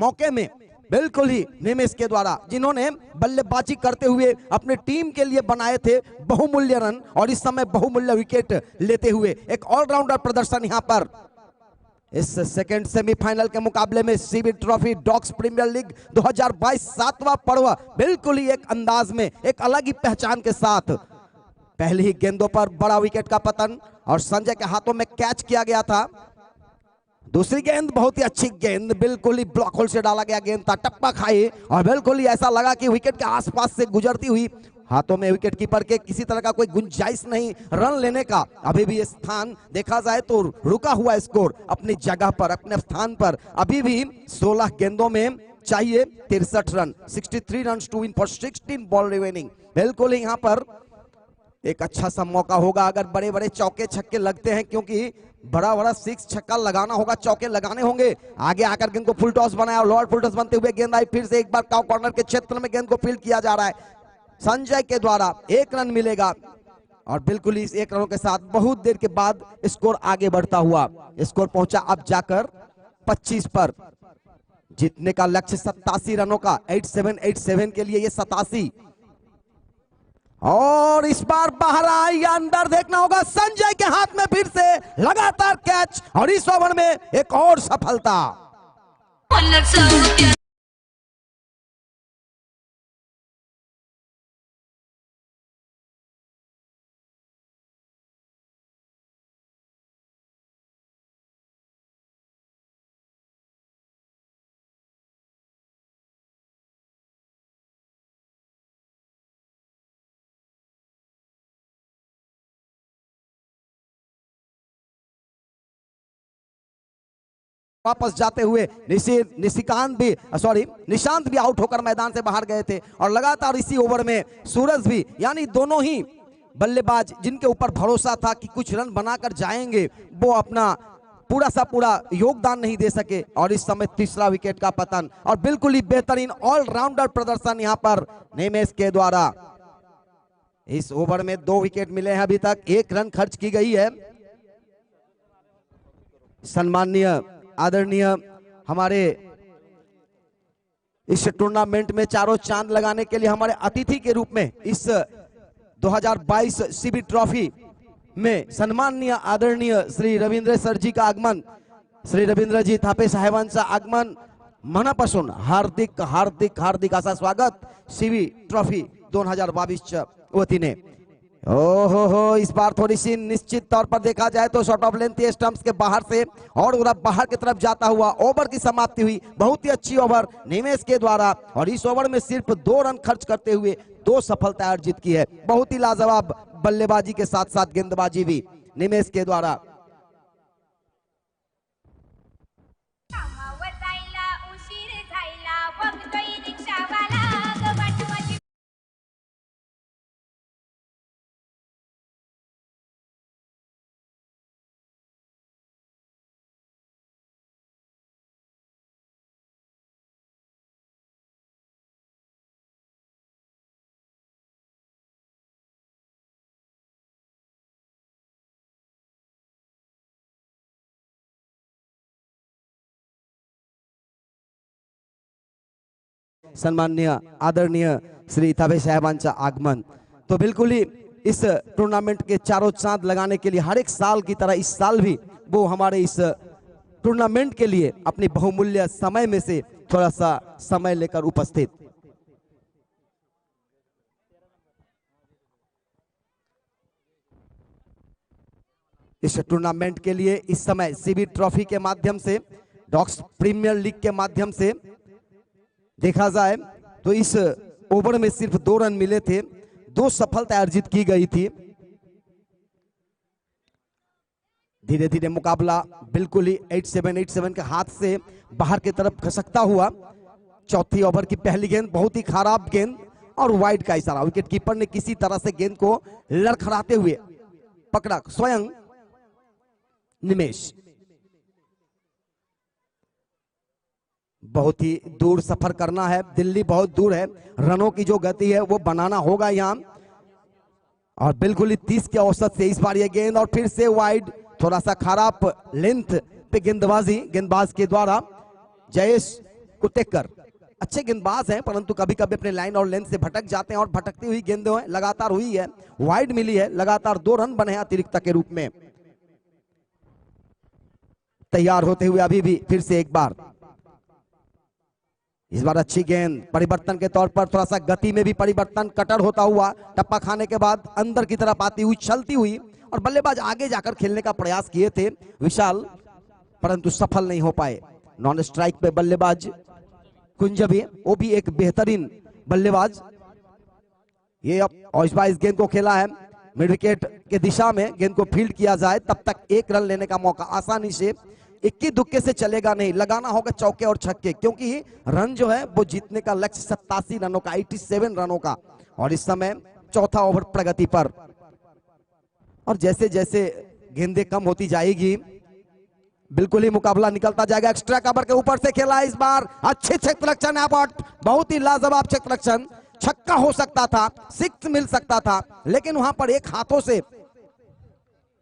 मौके में बिल्कुल ही नेमिस के द्वारा जिन्होंने बल्लेबाजी करते हुए अपने टीम के लिए बनाए थे बहुमूल्य रन और इस समय बहुमूल्य विकेट लेते हुए एक ऑलराउंडर प्रदर्शन यहां पर इस सेकंड सेमीफाइनल के मुकाबले में CB trophy dogs premier league 2022 7वां पर्व बिल्कुल ही एक अंदाज में एक अलग ही पहचान के साथ. पहली ही गेंदों पर बड़ा विकेट का पतन और संजय के हाथों में कैच किया गया था. दूसरी गेंद बहुत ही अच्छी गेंद बिल्कुल ही ब्लॉक होल से डाला गया गेंद था. टप्पा खाई और बिल्कुल ही ऐसा लगा कि विकेट के आसपास से गुजरती हुई हाथों में विकेट कीपर के किसी तरह का कोई गुंजाइश नहीं रन लेने का। अभी भी स्थान देखा जाए तो रुका हुआ स्कोर अपनी जगह पर, अपने स्थान पर। अभी भी 16 गेंदों में चाहिए 63 run, 63 run to win for 16 ball remaining. बिल्कुल यहाँ पर एक अच्छा सा मौका होगा अगर बड़े बड़े चौके छक्के लगते हैं, क्योंकि बड़ा बड़ा 6 छक्का लगाना होगा, चौके लगाने होंगे। आगे आकर गेंद को फुल टॉस बनाया और लॉर्ड फुल टॉस बनते हुए गेंद आई, फिर से एक बार काउ कॉर्नर के क्षेत्र में गेंद को फील्ड किया जा रहा है। संजय के द्वारा 1 रन मिलेगा और बिल्कुल इस 1 रनों के साथ बहुत देर के बाद स्कोर आगे बढ़ता हुआ, स्कोर पहुंचा अब जाकर 25 पर। जीतने का लक्ष्य 87 रनों का, 87 के लिए ये 87। और इस बार बाहर आई या अंदर देखना होगा। संजय के हाथ में फिर से लगातार कैच और इस ओवर में एक और सफलता। वापस जाते हुए निशांत भी आउट होकर मैदान से बाहर गए थे और लगातार इसी ओवर में सूरज भी, यानी दोनों ही बल्लेबाज जिनके ऊपर भरोसा था कि कुछ रन बनाकर जाएंगे, वो अपना पूरा योगदान नहीं दे सके और इस समय तीसरा विकेट का पतन। और बिल्कुल ही बेहतरीन ऑलराउंडर प्रदर्शन यहां पर निमेश के द्वारा। इस ओवर में 2 विकेट मिले हैं अभी तक, 1 रन खर्च की गई है। सम्माननीय आदरणीय हमारे इस टूर्नामेंट में चारों चांद लगाने के लिए हमारे अतिथि के रूप में इस 2022 सीबी ट्रॉफी में सम्माननीय आदरणीय श्री रविंद्र सर जी का आगमन, श्री रविंद्र जी थापे साहेबांचा आगमन मनापासून हार्दिक हार्दिक हार्दिक असा स्वागत सीबी ट्रॉफी 2022 वतीने। ओहो इस बार थोड़ी सी निश्चित तौर पर देखा जाए तो शॉर्ट ऑफ लेंथ स्टंप्स के बाहर से और बाहर की तरफ जाता हुआ ओवर की समाप्ति हुई। बहुत ही अच्छी ओवर निमेश के द्वारा और इस ओवर में सिर्फ 2 रन खर्च करते हुए 2 सफलता अर्जित की है। बहुत ही लाजवाब बल्लेबाजी के साथ साथ गेंदबाजी भी निमेश के द्वारा। सम्माननीय आदरणीय श्री थापे साहेबांचा आगमन। तो बिल्कुल ही इस टूर्नामेंट के चारों चांद लगाने के लिए हर एक साल की तरह इस साल भी वो हमारे इस टूर्नामेंट के लिए अपनी बहुमूल्य समय में से थोड़ा सा समय लेकर उपस्थित। इस टूर्नामेंट के लिए इस समय सीबी ट्रॉफी के माध्यम से, डॉक्स प्रीमियर लीग के माध्यम से देखा जाए तो इस ओवर में सिर्फ 2 रन मिले थे, 2 सफलता अर्जित की गई थी। धीरे धीरे मुकाबला बिल्कुल ही 87 के हाथ से बाहर की तरफ खसकता हुआ। चौथी ओवर की पहली गेंद बहुत ही खराब गेंद और वाइड का इशारा। विकेट कीपर ने किसी तरह से गेंद को लड़खड़ाते हुए पकड़ा, स्वयं निमेश। बहुत ही दूर सफर करना है, दिल्ली बहुत दूर है, रनों की जो गति है वो बनाना होगा यहाँ। और बिल्कुल ही 30 के औसत से इस बार ये गेंद और फिर से वाइड, थोड़ा सा खराब लेंथ पे गेंदबाजी गेंदबाज के द्वारा। जयेश कुटेकर अच्छे गेंदबाज हैं परंतु कभी कभी अपने लाइन और लेंथ से भटक जाते हैं और भटकती हुई गेंदें लगातार हुई है, वाइड मिली है, लगातार 2 रन बने हैं अतिरिक्त के रूप में। तैयार होते हुए अभी भी फिर से एक बार, इस बार अच्छी गेंद, परिवर्तन के तौर पर थोड़ा सा गति में भी परिवर्तन, कटर होता हुआ टप्पा खाने के बाद अंदर की तरफ आती हुई, चलती हुई और बल्लेबाज आगे जाकर खेलने का प्रयास किए थे विशाल, परंतु सफल नहीं हो पाए। नॉन स्ट्राइक पे बल्लेबाज कुंज भी, वो भी एक बेहतरीन बल्लेबाज। ये औजबा इस गेंद को खेला है मिड विकेट के दिशा में, गेंद को फील्ड किया जाए तब तक 1 रन लेने का मौका आसानी से, इक्की दुक्के से चलेगा नहीं, लगाना होगा चौके और छक्के, क्योंकि रन जो है वो जीतने का लक्ष्य 87 रनों का, 87 रनों का। और इस समय चौथा ओवर प्रगति पर, और जैसे जैसे गेंदें कम होती जाएगी बिल्कुल ही मुकाबला निकलता जाएगा। एक्स्ट्रा कवर के ऊपर से खेला इस बार, अच्छे क्षेत्ररक्षण है, बहुत ही लाजवाब क्षेत्ररक्षण, छक्का हो सकता था, 6 मिल सकता था, लेकिन वहां पर एक हाथों से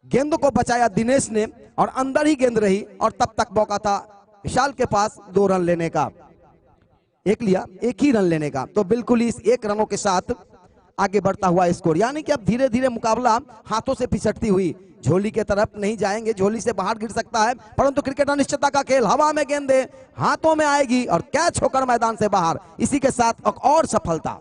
गेंद को बचाया दिनेश ने और अंदर ही गेंद रही, और तब तक मौका था विशाल के पास 2 रन लेने का, एक ही रन लेने का। तो बिल्कुल ही इस 1 रनों के साथ आगे बढ़ता हुआ स्कोर, यानी कि अब धीरे धीरे मुकाबला हाथों से पिछड़ती हुई झोली के तरफ नहीं जाएंगे, झोली से बाहर गिर सकता है, परंतु क्रिकेट अनिश्चितता का खेल, हवा में गेंदे हाथों में आएगी और कैच होकर मैदान से बाहर, इसी के साथ और सफलता।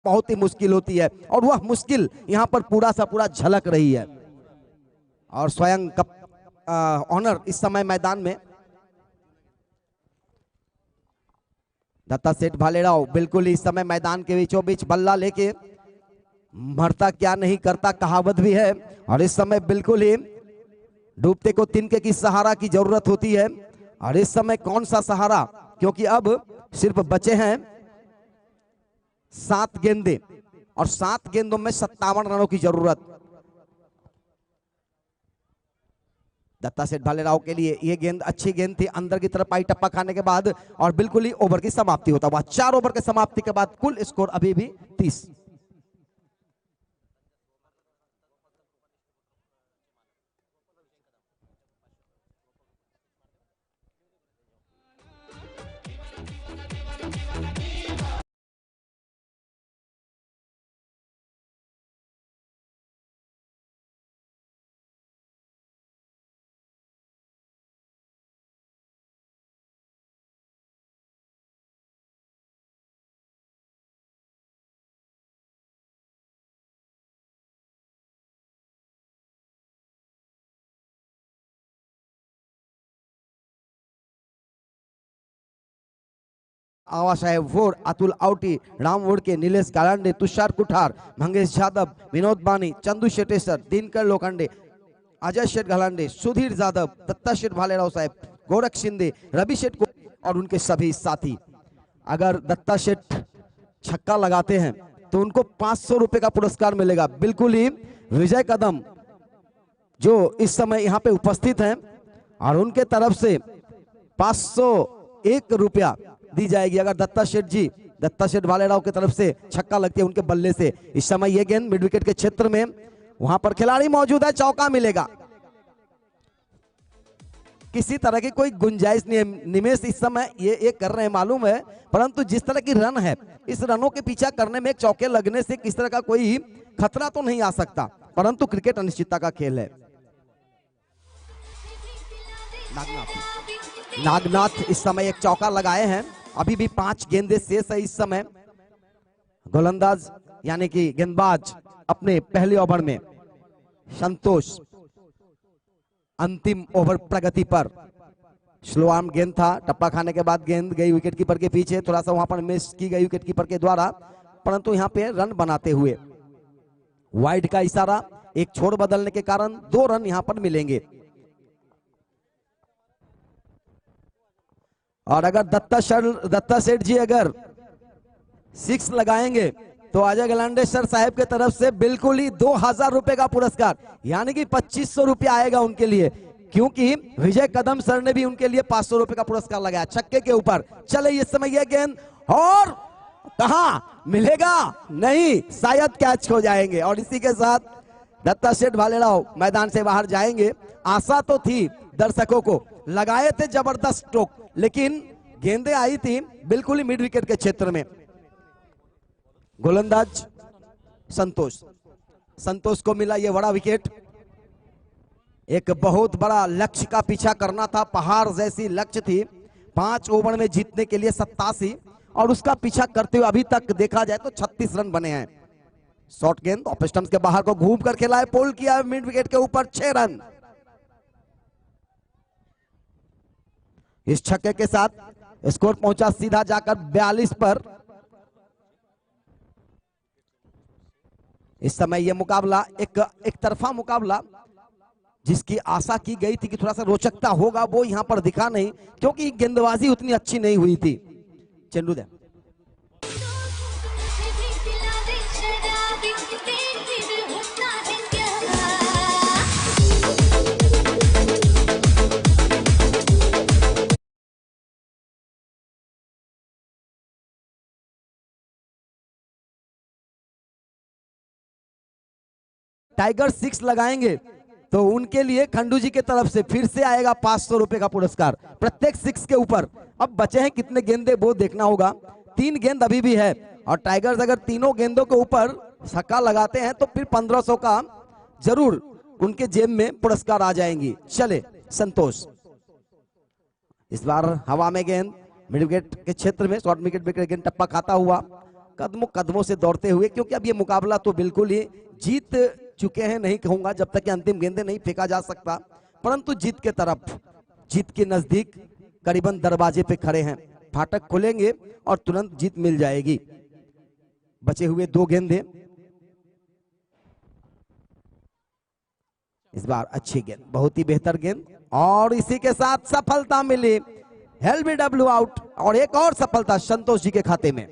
बहुत ही मुश्किल होती है और वह मुश्किल यहां पर पूरा सा पूरा झलक रही है। और स्वयं कप ऑनर इस समय मैदान में दत्ता सेठ भालेराव बिल्कुल इस समय मैदान के बीचों बीच बल्ला लेके, मरता क्या नहीं करता कहावत भी है, और इस समय बिल्कुल ही डूबते को तिनके की सहारा की जरूरत होती है। और इस समय कौन सा सहारा, क्योंकि अब सिर्फ बचे हैं 7 गेंदे और 7 गेंदों में 57 रनों की जरूरत। दत्ता सेठ भालेराव के लिए यह गेंद अच्छी गेंद थी, अंदर की तरफ आई टप्पा खाने के बाद, और बिल्कुल ही ओवर की समाप्ति होता हुआ 4 ओवर के समाप्ति के बाद कुल स्कोर अभी भी 30। आवासाहेब वोड, अतुल आवटी, राम वोडके, निलेश गालांडे, तुषार कुठार, मंगेश जाधव, विनोद बानी, चंदू शेटेश्वर, दिनकर लोखंडे, अजय शेठ गालांडे, सुधीर जाधव, दत्ता शेठ भालेराव साहब, गोरख शिंदे, रवि शेठ को और उनके सभी साथी। अगर दत्ता शेठ छक्का लगाते हैं तो उनको 500 रुपए का पुरस्कार मिलेगा। बिल्कुल ही विजय कदम जो इस समय यहाँ पे उपस्थित हैं और उनके तरफ से 501 रुपया दी जाएगी अगर दत्ता शेठ भालेराव की तरफ से छक्का लगती है उनके बल्ले से। इस समय यह गेंद मिड विकेट के क्षेत्र में, वहां पर खिलाड़ी मौजूद है, चौका मिलेगा। किसी तरह की कोई गुंजाइश नहीं है। निमेश इस समय ये कर रहे हैं मालूम है, परंतु जिस तरह की रन है, इस रनों के पीछा करने में चौके लगने से किस तरह का कोई खतरा तो नहीं आ सकता, परंतु क्रिकेट अनिश्चितता का खेल है। नागनाथ इस समय एक चौका लगाए हैं, अभी भी 5 गेंदें शेष है। इस समय गोलंदाज यानी कि गेंदबाज अपने पहले ओवर में संतोष अंतिम ओवर प्रगति पर, स्लो आर्म गेंद था, टप्पा खाने के बाद गेंद गई विकेटकीपर के पीछे, थोड़ा सा वहां पर मिस की गई विकेटकीपर के द्वारा, परंतु यहां पे रन बनाते हुए वाइड का इशारा, एक छोर बदलने के कारण 2 रन यहां पर मिलेंगे। और अगर दत्ता सेठ जी अगर सिक्स लगाएंगे तो अजय गलांडेश्वर साहब के तरफ से बिल्कुल ही 2000 रुपए का पुरस्कार, यानी कि 2500 रुपया आएगा उनके लिए, क्योंकि विजय कदम सर ने भी उनके लिए 500 रुपए का पुरस्कार लगाया छक्के के ऊपर। चले इस समय यह गेंद और कहा मिलेगा नहीं, शायद कैच हो जाएंगे और इसी के साथ दत्ता सेठ भालेराव मैदान से बाहर जाएंगे। आशा तो थी दर्शकों को, लगाए थे जबरदस्त स्ट्रोक, लेकिन गेंदें आई थी बिल्कुल ही मिड विकेट के क्षेत्र में। गोलंदाज संतोष को मिला यह बड़ा विकेट। एक बहुत बड़ा लक्ष्य का पीछा करना था, पहाड़ जैसी लक्ष्य थी 5 ओवर में जीतने के लिए 87, और उसका पीछा करते हुए अभी तक देखा जाए तो 36 रन बने हैं। शॉर्ट गेंद ऑफ स्टंप्स के बाहर को घूम कर खेला है, पोल किया है मिड विकेट के ऊपर, 6 रन। इस छक्के के साथ स्कोर पहुंचा सीधा जाकर 42 पर। इस समय यह मुकाबला एक तरफा मुकाबला, जिसकी आशा की गई थी कि थोड़ा सा रोचकता होगा, वो यहां पर दिखा नहीं, क्योंकि गेंदबाजी उतनी अच्छी नहीं हुई थी। चेंडू टाइगर 6 लगाएंगे तो उनके लिए खंडू जी के तरफ से फिर से आएगा 500 रुपए का पुरस्कार प्रत्येक 6 के ऊपर। अब बचे हैं कितने गेंदे वो देखना होगा, 3 गेंद अभी भी है, और टाइगर्स अगर तीनों गेंदों के ऊपर छक्का लगाते हैं तो फिर 1500 का जरूर उनके जेब में पुरस्कार आ जाएंगी। चले संतोष, इस बार हवा में गेंद मिड विकेट के क्षेत्र में, शॉर्ट विकेट गेंद टप्पा खाता हुआ कदमों से दौड़ते हुए, क्योंकि अब ये मुकाबला तो बिल्कुल ही जीत चुके हैं नहीं कहूंगा, जब तक कि अंतिम गेंदे नहीं फेंका जा सकता, परंतु जीत के तरफ, जीत के नजदीक करीबन दरवाजे पे खड़े हैं। फाटक खोलेंगे और तुरंत जीत मिल जाएगी। बचे हुए 2 गेंदे, इस बार अच्छी गेंद, बहुत ही बेहतर गेंद, और इसी के साथ सफलता मिली, एलबीडब्ल्यू आउट, और एक और सफलता संतोष जी के खाते में।